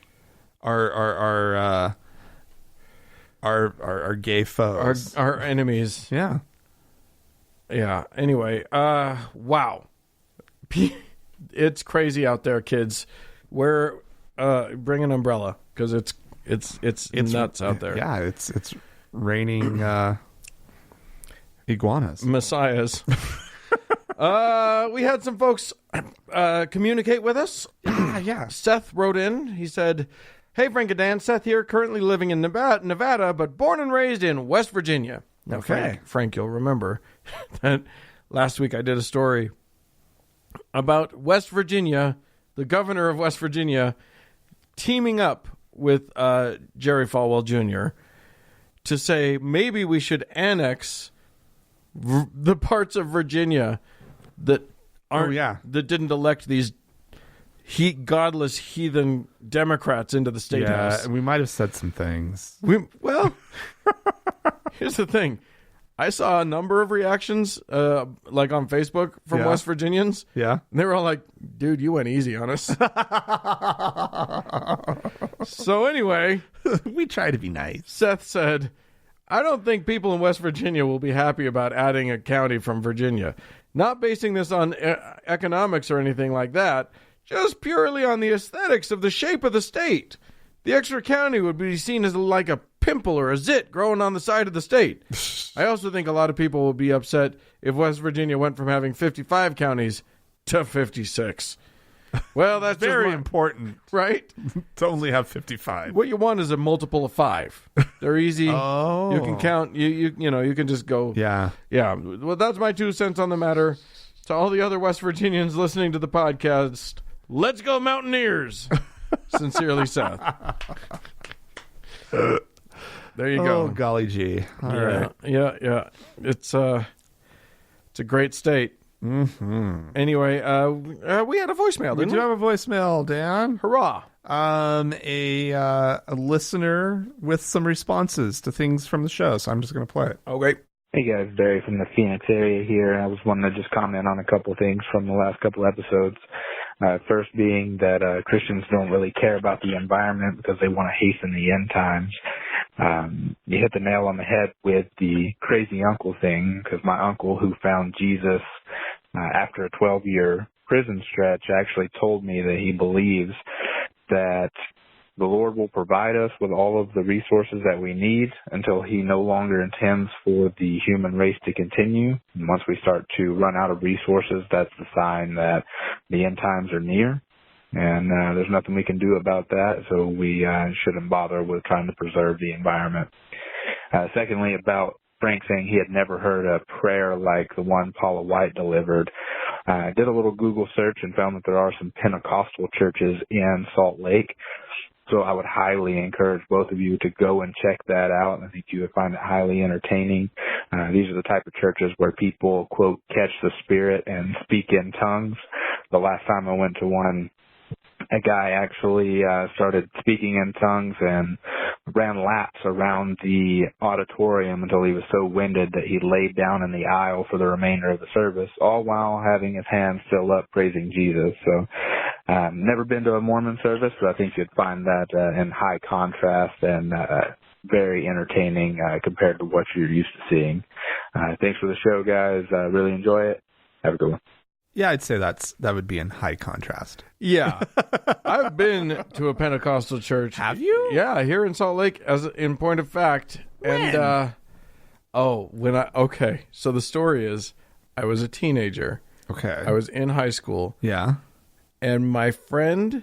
gay foes. Our enemies. Yeah. Yeah. Anyway, wow. It's crazy out there, kids. Bring an umbrella because it's nuts out there. Yeah, it's raining iguanas. Messiahs. We had some folks communicate with us. Yeah. Seth wrote in. He said, "Hey, Frank and Dan, Seth here, currently living in Nevada, but born and raised in West Virginia." Now, okay. Frank, you'll remember that last week I did a story about West Virginia, the governor of West Virginia, teaming up with Jerry Falwell Jr. to say maybe we should annex the parts of Virginia that that didn't elect these godless heathen Democrats into the state house. Yeah, we might have said some things. Here's the thing. I saw a number of reactions, like on Facebook from West Virginians. Yeah. And they were all like, dude, you went easy on us. So anyway. We try to be nice. Seth said, I don't think people in West Virginia will be happy about adding a county from Virginia. Not basing this on economics or anything like that, just purely on the aesthetics of the shape of the state. The extra county would be seen as like a pimple or a zit growing on the side of the state. I also think a lot of people will be upset if West Virginia went from having 55 counties to 56. Well, that's very important, right? To only have 55. What you want is a multiple of 5. They're easy. Oh, you can count. You can just go. Yeah. Well, that's my 2 cents on the matter. To all the other West Virginians listening to the podcast, let's go Mountaineers. Sincerely, Seth. There you go. Oh, golly gee. All right. Yeah. It's a great state. Mm-hmm. Anyway, we had a voicemail, didn't we? We do have a voicemail, Dan. Hurrah. A listener with some responses to things from the show, so I'm just going to play it. Okay. Hey guys, Barry from the Phoenix area here. I was wanting to just comment on a couple of things from the last couple episodes. First being that Christians don't really care about the environment because they want to hasten the end times. You hit the nail on the head with the crazy uncle thing, because my uncle, who found Jesus after a 12-year prison stretch, actually told me that he believes that the Lord will provide us with all of the resources that we need until he no longer intends for the human race to continue. And once we start to run out of resources, that's the sign that the end times are near. And there's nothing we can do about that, so we shouldn't bother with trying to preserve the environment. Secondly, about Frank saying he had never heard a prayer like the one Paula White delivered. I did a little Google search and found that there are some Pentecostal churches in Salt Lake. So I would highly encourage both of you to go and check that out. I think you would find it highly entertaining. These are the type of churches where people, quote, catch the Spirit and speak in tongues. The last time I went to one, a guy actually started speaking in tongues and ran laps around the auditorium until he was so winded that he laid down in the aisle for the remainder of the service, all while having his hands still up praising Jesus. So never been to a Mormon service, but I think you'd find that in high contrast and very entertaining compared to what you're used to seeing. Thanks for the show, guys. Really enjoy it. Have a good one. Yeah, I'd say that would be in high contrast. Yeah. I've been to a Pentecostal church. Have you? Yeah, here in Salt Lake, as in point of fact. When? And so the story is I was a teenager. Okay. I was in high school. Yeah. And my friend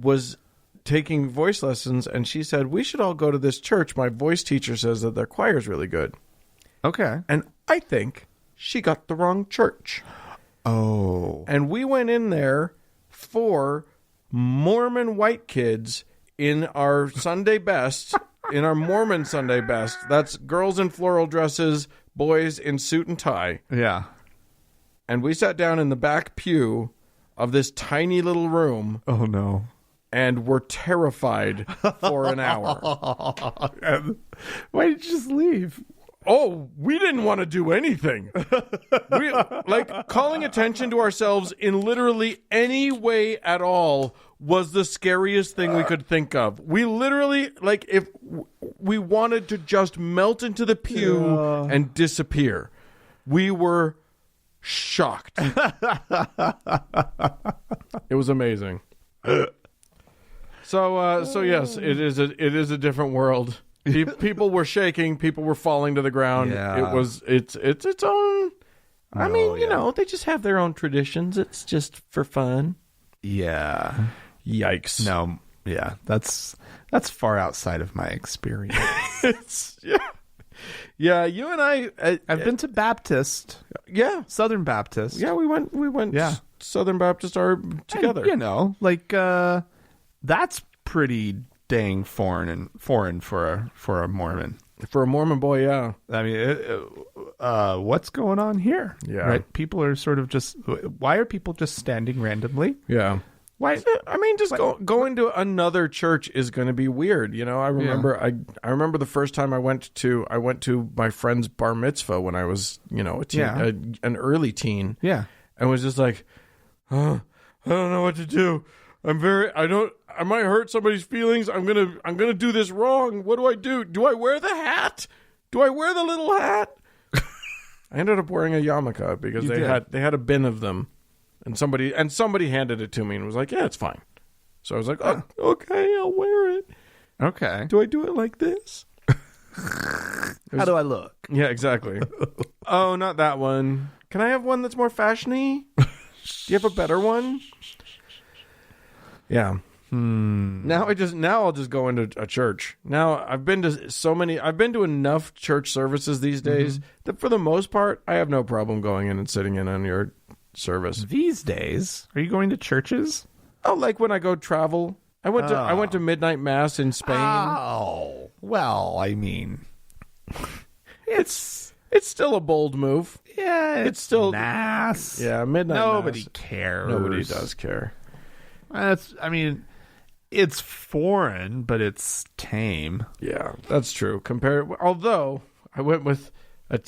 was taking voice lessons, and she said, we should all go to this church. My voice teacher says that their choir is really good. Okay. And I think she got the wrong church. Oh. And we went in there for Mormon white kids in our Sunday best, in our Mormon Sunday best. That's girls in floral dresses, boys in suit and tie. Yeah. And we sat down in the back pew of this tiny little room. Oh, no. And were terrified for an hour. Why did you just leave? Oh, we didn't want to do anything. We, like, calling attention to ourselves in literally any way at all was the scariest thing we could think of. We literally, like, if we wanted to just melt into the pew and disappear. We were shocked. It was amazing. So yes, it is a different world. People were shaking. People were falling to the ground. Yeah. It's its own. I mean, you yeah. know, they just have their own traditions. It's just for fun. Yeah. Yikes. No. Yeah. That's far outside of my experience. Yeah. You and I've been to Baptist. Yeah. Southern Baptist. Yeah. We went. Yeah. Southern Baptist are together. And, you know, like that's pretty dang foreign for a Mormon. For a Mormon boy, yeah. I mean, what's going on here? Yeah. Right? People are sort of just. Why are people just standing randomly? Yeah. Why? I mean, just going to another church is going to be weird. You know, I remember I remember the first time I went to my friend's bar mitzvah when I was, you know, a teen, an early teen. Yeah. And was just like, I don't know what to do. I might hurt somebody's feelings. I'm gonna do this wrong. What do I do? Do I wear the hat? Do I wear the little hat? I ended up wearing a yarmulke because they had a bin of them, and somebody handed it to me and was like, yeah, it's fine. So I was like, oh, okay, I'll wear it. Okay. Do I do it like this? How do I look? Yeah, exactly. Oh, not that one. Can I have one that's more fashion-y? Do you have a better one? Yeah. Now I'll just go into a church. Now I've been to enough church services these days that for the most part I have no problem going in and sitting in on your service. These days, are you going to churches? Oh, like when I go travel. I went to midnight mass in Spain. Oh, well, I mean, it's still a bold move. Yeah, it's still mass. Yeah, midnight Nobody mass. cares. Nobody does care. It's foreign, but it's tame. Yeah, that's true. Although I went with a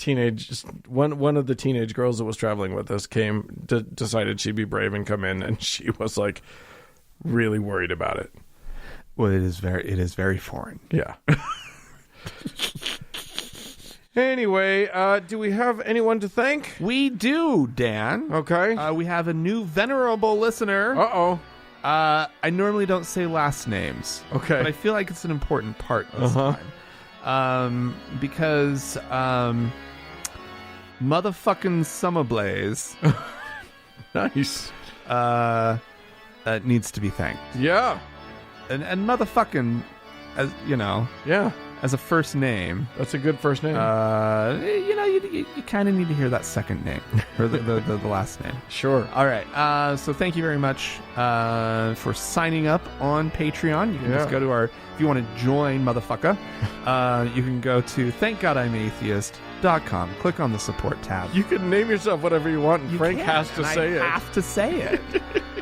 one of the teenage girls that was traveling with us decided she'd be brave and come in, and she was like really worried about it. Well, it is very foreign. Yeah. Anyway, do we have anyone to thank? We do, Dan. Okay. We have a new venerable listener. Uh-oh. I normally don't say last names. Okay. But I feel like it's an important part this time. Because motherfucking Summer Blaze Nice. Needs to be thanked. Yeah. And motherfucking, as you know, Yeah. as a first name, That's a good first name. you kind of need to hear that second name or the last name. Sure. All right. So thank you very much for signing up on Patreon. You can just go to if you want to join, motherfucker, you can go to thankgodimatheist.com. Click on the support tab. You can name yourself whatever you want, and You Frank can, has to and say it. I have to say it.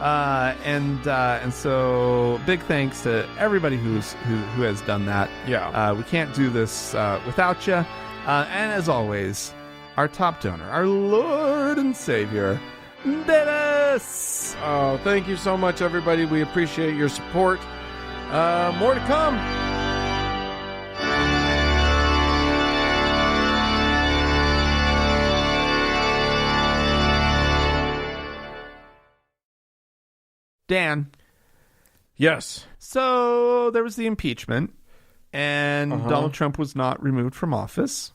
And so big thanks to everybody who has done that. Yeah. We can't do this without you. And as always, our top donor, our Lord and Savior, Dennis. Oh, thank you so much, everybody. We appreciate your support. More to come. Dan. Yes. So there was the impeachment, and Donald Trump was not removed from office.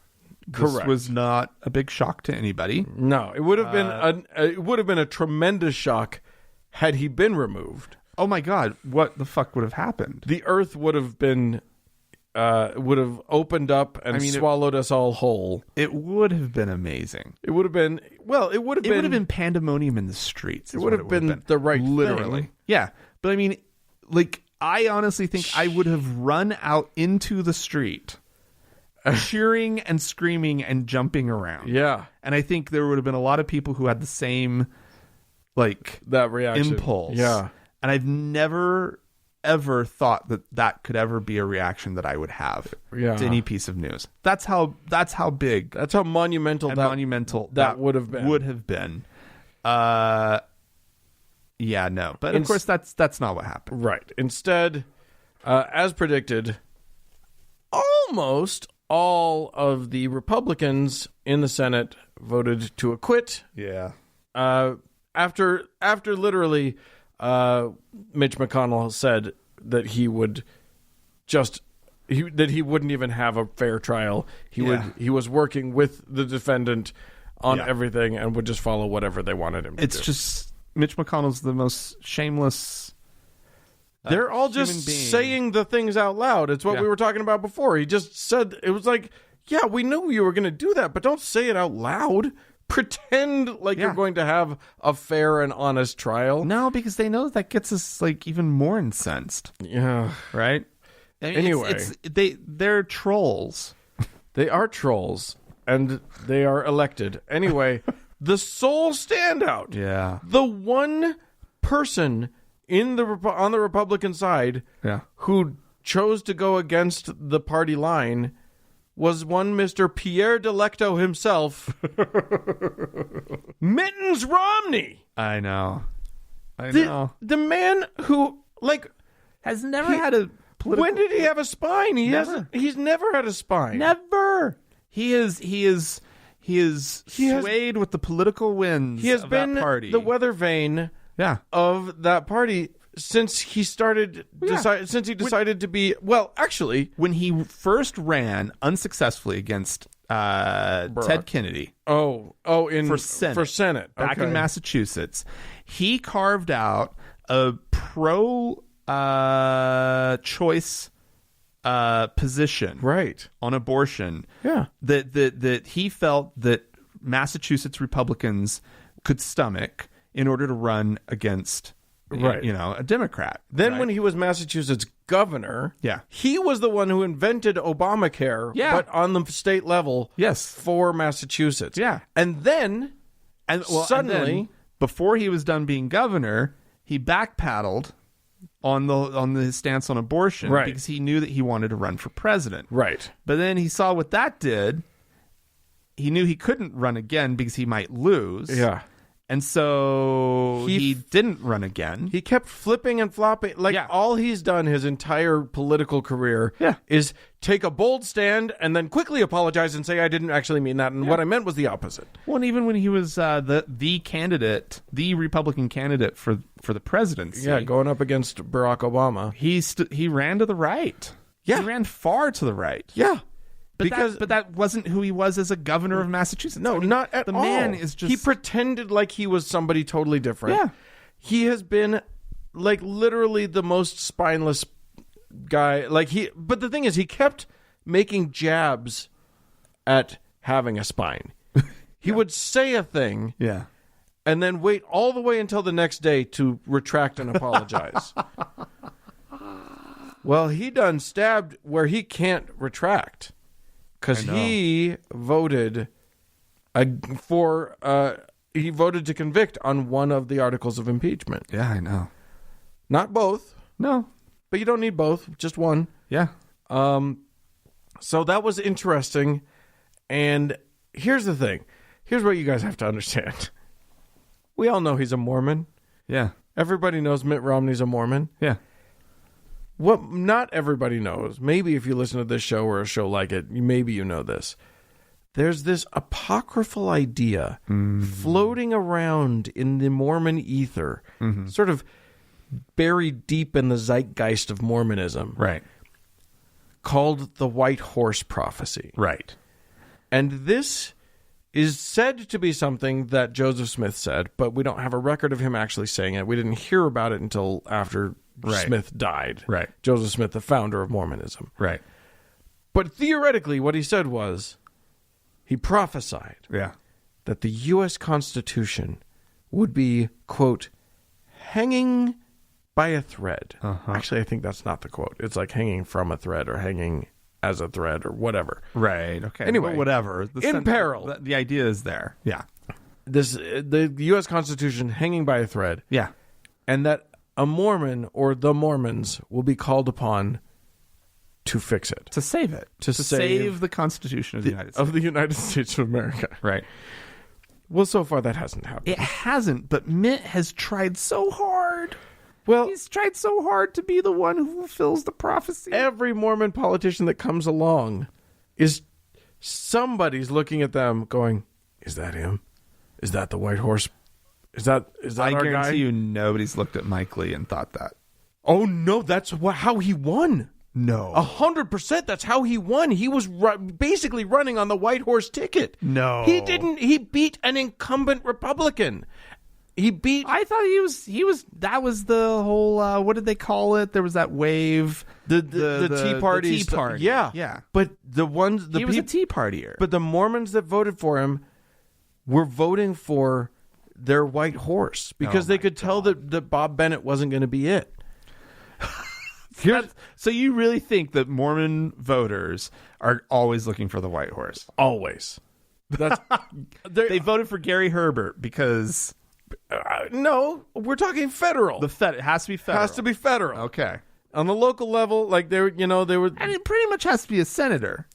This Correct. was not a big shock to anybody. No, it would have been a tremendous shock had he been removed. Oh my God, what the fuck would have happened? The earth would have been opened up and swallowed us all whole. It would have been amazing. It would have been it would have been pandemonium in the streets. It would have been the right literally thing. Yeah, but I mean, like, I honestly think I would have run out into the street cheering and screaming and jumping around. Yeah. And I think there would have been a lot of people who had the same, like, that reaction. impulse. Yeah. And I've never, ever thought that could ever be a reaction that I would have to any piece of news. That's how big. That's how monumental that would have been. Would have been. Yeah, no. But of course, that's not what happened. Right. Instead, as predicted, almost all of the Republicans in the Senate voted to acquit. Yeah. After literally, Mitch McConnell said that he would that he wouldn't even have a fair trial. He was working with the defendant on everything and would just follow whatever they wanted him to do. It's just Mitch McConnell's the most shameless. They're all just saying the things out loud. It's what we were talking about before. He just said, it was like, yeah, we knew you were going to do that, but don't say it out loud. Pretend like you're going to have a fair and honest trial. No, because they know that gets us, like, even more incensed. Yeah. Right? I mean, anyway. They're trolls. They are trolls, and they are elected. Anyway, the sole standout. Yeah. The one person on the Republican side who chose to go against the party line was one Mr. Pierre Delecto himself, Mitt Romney. I know. The man who, like, has never had a political... When did he have a spine? He's never had a spine. Never. He is swayed with the political winds. He has of been that party. the weather vane of that party since he started. Since he decided to be actually, when he first ran unsuccessfly against Ted Kennedy. For Senate back in Massachusetts, he carved out a pro-choice position on abortion. Yeah, that he felt that Massachusetts Republicans could stomach in order to run against a Democrat. Then when he was Massachusetts governor, he was the one who invented Obamacare, but on the state level, for Massachusetts. Yeah. And then suddenly, before he was done being governor, he backpedaled on his stance on abortion because he knew that he wanted to run for president. Right. But then he saw what that did. He knew he couldn't run again because he might lose. Yeah. And so he didn't run again. He kept flipping and flopping. All he's done his entire political career is take a bold stand and then quickly apologize and say, I didn't actually mean that. And what I meant was the opposite. Well, and even when he was the candidate, the Republican candidate for the presidency. Yeah, going up against Barack Obama. He ran to the right. Yeah. He ran far to the right. Yeah. But that wasn't who he was as a governor of Massachusetts. No, not at all. The man is just... He pretended like he was somebody totally different. Yeah. He has been, like, literally the most spineless guy. But the thing is, he kept making jabs at having a spine. He would say a thing... Yeah. And then wait all the way until the next day to retract and apologize. Well, he done stabbed where he can't retract. Because he voted to convict on one of the articles of impeachment. Yeah, I know. Not both. No. But you don't need both. Just one. Yeah. So that was interesting. And here's the thing. Here's what you guys have to understand. We all know he's a Mormon. Yeah. Everybody knows Mitt Romney's a Mormon. Yeah. What not everybody knows, maybe if you listen to this show or a show like it, maybe you know this. There's this apocryphal idea floating around in the Mormon ether, sort of buried deep in the zeitgeist of Mormonism, Right. called the White Horse Prophecy. Right. And this is said to be something that Joseph Smith said, but we don't have a record of him actually saying it. We didn't hear about it until after Smith died. Right. Joseph Smith, the founder of Mormonism. Right. But theoretically, what he said was, he prophesied Yeah. that the U.S. Constitution would be, quote, hanging by a thread. Actually, I think that's not the quote. It's like hanging from a thread or hanging as a thread or whatever. Right. Okay. Anyway, But whatever. in peril. The idea is there. Yeah. The U.S. Constitution hanging by a thread. Yeah. And that a Mormon or the Mormons will be called upon to fix it. To save it. To save the Constitution of the United States. Of the United States of America. Right. Well, so far that hasn't happened. It hasn't, but Mitt has tried so hard. Well, He's tried so hard to be the one who fulfills the prophecy. every Mormon politician that comes along is somebody's looking at them going, is that him? Is that the White Horse? Is that I our guarantee guy? you nobody's looked at Mike Lee and thought that. Oh, no, that's how he won. No. 100%. That's how he won. He was basically running on the White Horse ticket. No. He didn't. He beat an incumbent Republican. He beat. I thought he was that was the whole what did they call it? There was that wave, the Tea Party. The Tea Party. Yeah. Yeah. But the ones He was a Tea Partier. But the Mormons that voted for him were voting for their white horse because they could tell that Bob Bennett wasn't going to be it. So you really think that Mormon voters are always looking for the white horse? Always. That's They voted for Gary Herbert because no, we're talking federal. it has to be federal. Has to be federal. Okay. On the local level, like they were. And it pretty much has to be a senator,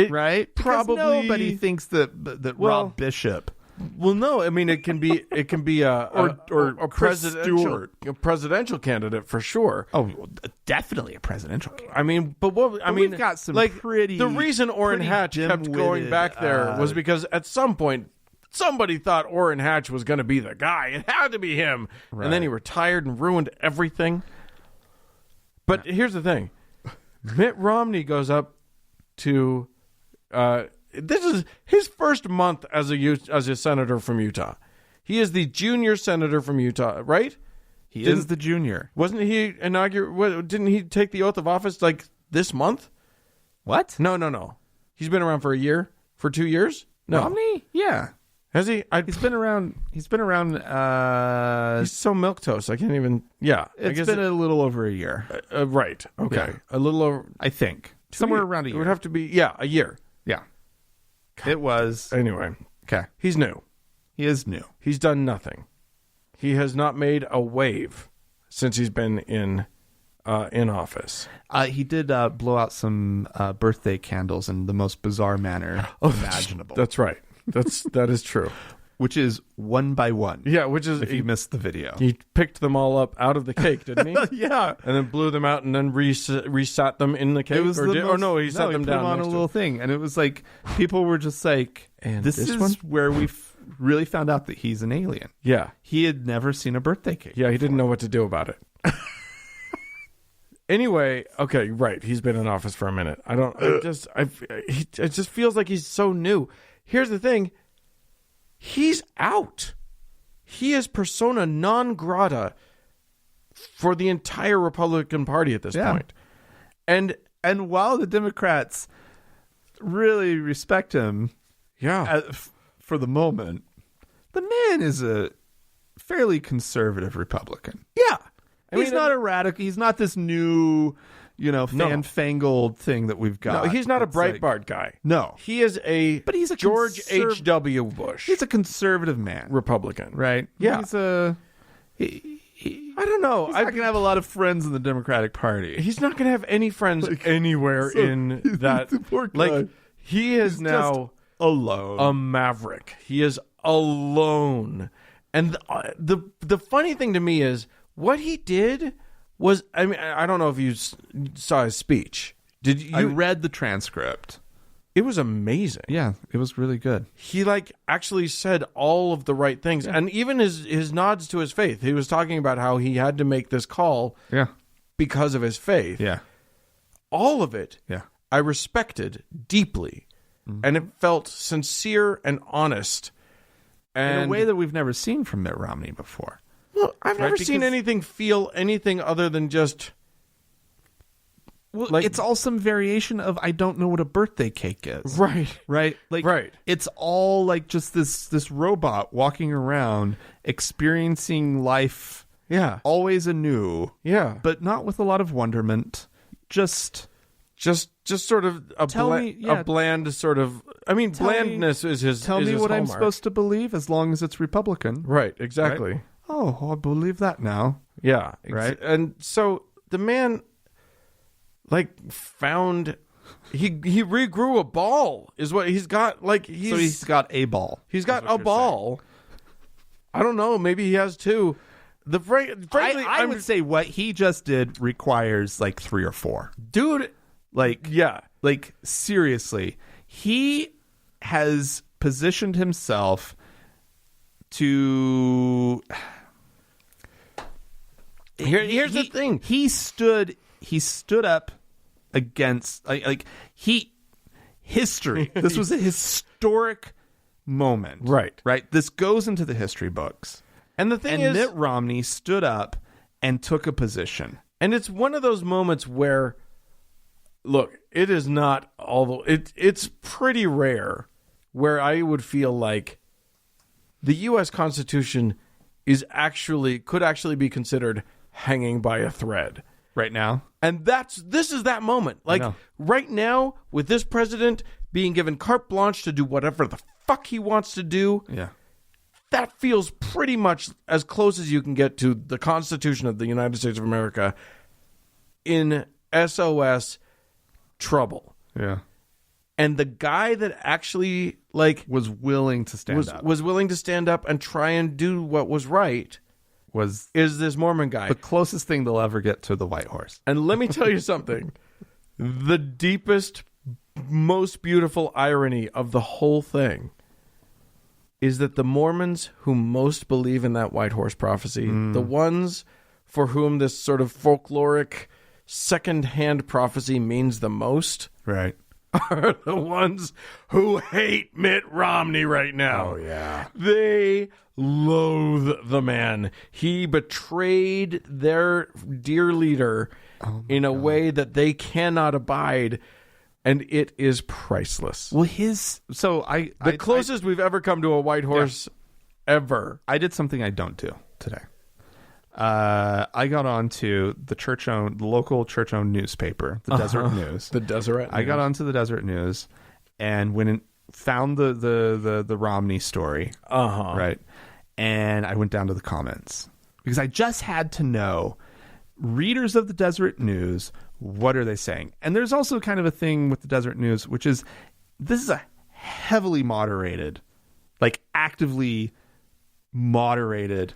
right? Because Probably nobody thinks that Rob Bishop. Well, no. I mean, it can be a Chris presidential Stewart. a presidential candidate for sure. Oh, definitely a presidential candidate. I mean, but we've got some pretty. The reason Orrin Hatch kept going dim-witted, back there was because at some point somebody thought Orrin Hatch was going to be the guy. It had to be him, and then he retired and ruined everything. But here's the thing: Mitt Romney goes up to. This is his first month as a senator from Utah. He is the junior senator from Utah, right? He is the junior. Wasn't he didn't he take the oath of office like this month? What? No. He's been around for a year, for 2 years. No, Romney? Yeah. has he? He's been around. He's been around. He's so milquetoast. I can't even. Yeah, It's been a little over a year, right. Okay, a little over. I think. Somewhere around a year. It would have to be a year. Yeah. It was. Anyway, Okay. he's new. He is new. He's done nothing. He has not made a wave since he's been in office. He did blow out some birthday candles in the most bizarre manner imaginable. That's right. That is true. Which is one by one. Yeah, which is If you missed the video. he picked them all up out of the cake, didn't he? Yeah. And then blew them out and then resat them in the cake. He he set them put down on a next to little it. thing, and it was like people were just like, And "This this is one? where we really found out that he's an alien." Yeah, He had never seen a birthday cake. yeah. He didn't know what to do about it. Anyway, okay, right. He's been in office for a minute. It just feels like he's so new. Here's the thing. He's out. He is persona non grata for the entire Republican Party at this point. And while the Democrats really respect him, for the moment, the man is a fairly conservative Republican. yeah, He's not a radical. He's not this new, fanfangled thing that we've got. No, he's not a It's like- Breitbart guy. No. He is But he's a George H.W. Bush. He's a conservative man, Republican. right? Yeah. He's a. I don't know. He's not going to have a lot of friends in the Democratic Party. He's not going to have any friends anywhere in that. the poor guy. Like, he is now alone. a maverick. He is alone. And the funny thing to me is what he did was, I mean, I don't know if you saw his speech. Did you? I read the transcript. It was amazing. Yeah, it was really good. He actually said all of the right things, and even his nods to his faith. He was talking about how he had to make this call because of his faith. Yeah. All of it. Yeah. I respected deeply, and it felt sincere and honest. And in a way that we've never seen from Mitt Romney before. Well, I've never seen anything feel anything other than just... Well, it's all some variation of I don't know what a birthday cake is. Right. Right? Right. It's all just this robot walking around experiencing life always anew. Yeah. But not with a lot of wonderment. Just sort of a bland sort of... I mean, blandness is his Tell me what hallmark. I'm supposed to believe as long as it's Republican. Right, exactly. Right? Oh, I believe that now. Yeah. Right? And so the man... found he regrew a ball is what he's got. He's got a ball. He's got a ball. I don't know. Maybe he has two. Frankly, I would say what he just did requires 3 or 4. Dude. Seriously, he has positioned himself to. Here's the thing. He stood up against history. This was a historic moment. Right. This goes into the history books. And the thing is, Mitt Romney stood up and took a position. And it's one of those moments where, look, it is not it's pretty rare where I would feel like the U.S. Constitution could actually be considered hanging by a thread. Right now. And this is that moment. Right now, with this president being given carte blanche to do whatever the fuck he wants to do, that feels pretty much as close as you can get to the Constitution of the United States of America in SOS trouble. Yeah. And the guy that actually was willing to stand up. Was willing to stand up and try and do what was right is this Mormon guy. The closest thing they'll ever get to the white horse. And let me tell you something. The deepest, most beautiful irony of the whole thing is that the Mormons who most believe in that white horse prophecy, the ones for whom this sort of folkloric second-hand prophecy means the most, right, are the ones who hate Mitt Romney right now. Oh, yeah. They loathe the man. He betrayed their dear leader in a way that they cannot abide, and it is priceless. Well, the closest we've ever come to a white horse ever. I did something I don't do today. I got onto the local church-owned newspaper, the Deseret News. The Deseret News. I got onto the Deseret News and went and found the Romney story. Right. And I went down to the comments because I just had to know, readers of the Deseret News, what are they saying? And there's also kind of a thing with the Deseret News, which is this is a heavily moderated, actively moderated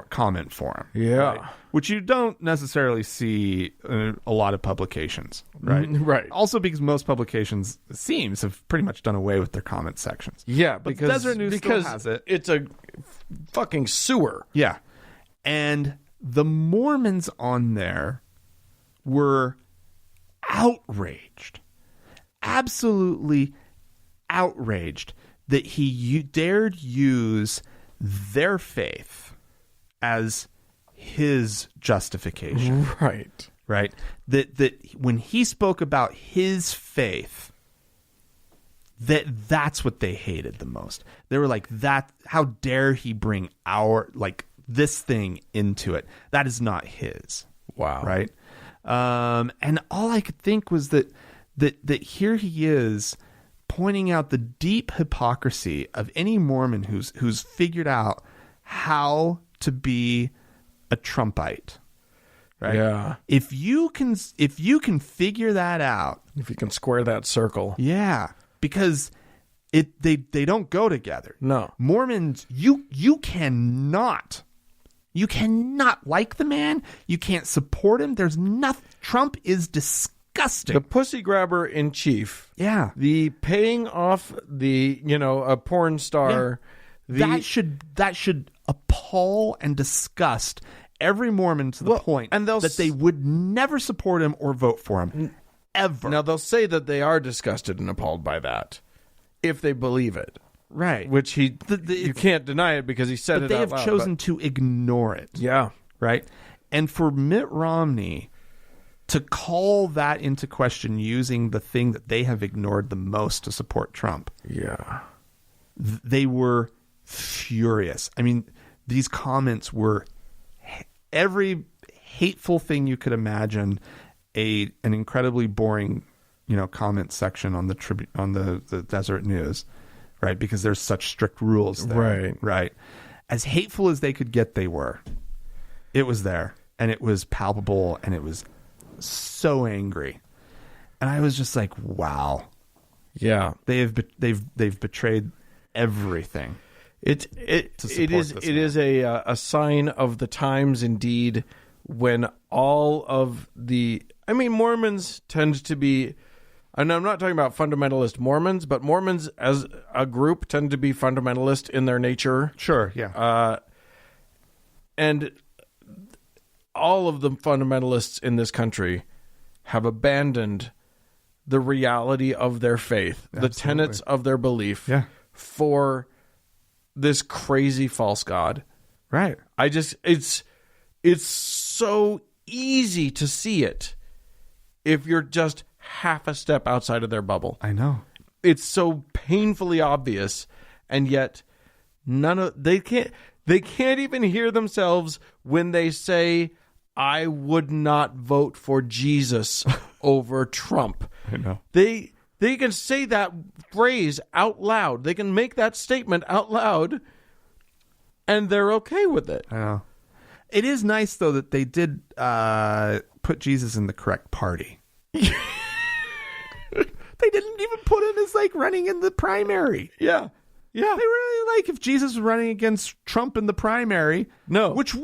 comment forum. Yeah. Right? Which you don't necessarily see in a lot of publications. Right. Right. Also because most publications, it seems, have pretty much done away with their comment sections. Yeah. But the Deseret News still has it. It's a fucking sewer. Yeah. And the Mormons on there were outraged. Absolutely outraged that he dared use their faith as his justification. Right. Right? That when he spoke about his faith, that's what they hated the most. They were like, that, how dare he bring this thing into it? That is not his. Wow. Right? And all I could think was that here he is pointing out the deep hypocrisy of any Mormon who's figured out how to be a Trumpite. Right? Yeah. If you can figure that out, if you can square that circle. Yeah. Because they don't go together. No. Mormons, you cannot like the man. You can't support him. There's nothing. Trump is disgusting. disgusting. The pussy grabber in chief. Yeah. The paying off the, a porn star. That should appall and disgust every Mormon to the point and that they would never support him or vote for him. Ever. Now, they'll say that they are disgusted and appalled by that if they believe it. Right. Which you can't deny it because he said it out loud. But they have chosen to ignore it. Yeah. Right? And for Mitt Romney to call that into question using the thing that they have ignored the most to support Trump. Yeah. They were furious. I mean, these comments were every hateful thing you could imagine. An incredibly boring, comment section on the Desert News, right? Because there's such strict rules there, right? As hateful as they could get, they were. It was there, and it was palpable, and it was so angry, and I was just like, wow, yeah, they've betrayed everything. It is a sign of the times indeed, when all of the Mormons tend to be, and I'm not talking about fundamentalist Mormons, but Mormons as a group tend to be fundamentalist in their nature. Sure, yeah. And all of the fundamentalists in this country have abandoned the reality of their faith, the tenets of their belief, for this crazy false god. Right. It's so easy to see it if you're just half a step outside of their bubble. I know. It's so painfully obvious, and yet they can't even hear themselves when they say, I would not vote for Jesus over Trump. I know. They can say that phrase out loud. They can make that statement out loud, and they're okay with it. I know. It is nice, though, that they did put Jesus in the correct party. They didn't even put him as running in the primary. Yeah. They really if Jesus was running against Trump in the primary. No. Which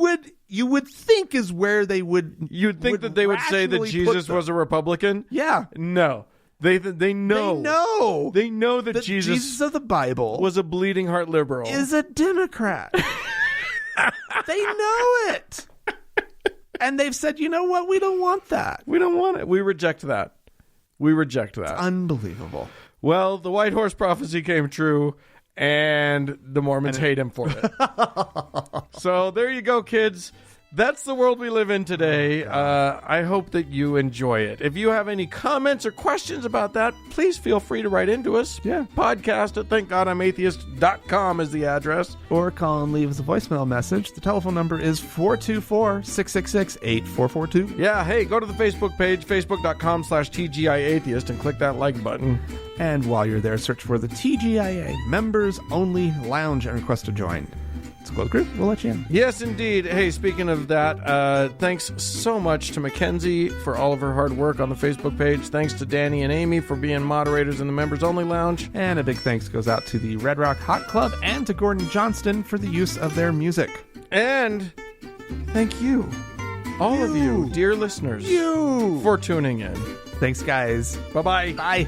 you would think is where they would. You'd think that they would say that Jesus was a Republican? Yeah. No. They know. They know that Jesus of the Bible was a bleeding heart liberal. Is a Democrat. They know it. And they've said, you know what? We don't want that. We don't want it. We reject that. It's unbelievable. Well, the White Horse prophecy came true, and the Mormons hate him for it. So there you go, kids. That's the world we live in today. I hope that you enjoy it. If you have any comments or questions about that, please feel free to write into us. Yeah. Podcast at thankgodimatheist.com is the address. Or call and leave us a voicemail message. The telephone number is 424-666-8442. Yeah, hey, go to the Facebook page, facebook.com/TGIAtheist, and click that like button. And while you're there, search for the TGIA Members Only Lounge and request to join. It's a closed group. We'll let you in. Yes, indeed. Hey, speaking of that, thanks so much to Mackenzie for all of her hard work on the Facebook page. Thanks to Danny and Amy for being moderators in the Members Only Lounge. And a big thanks goes out to the Red Rock Hot Club and to Gordon Johnston for the use of their music. And thank you, all of you, dear listeners, for tuning in. Thanks, guys. Bye-bye. Bye.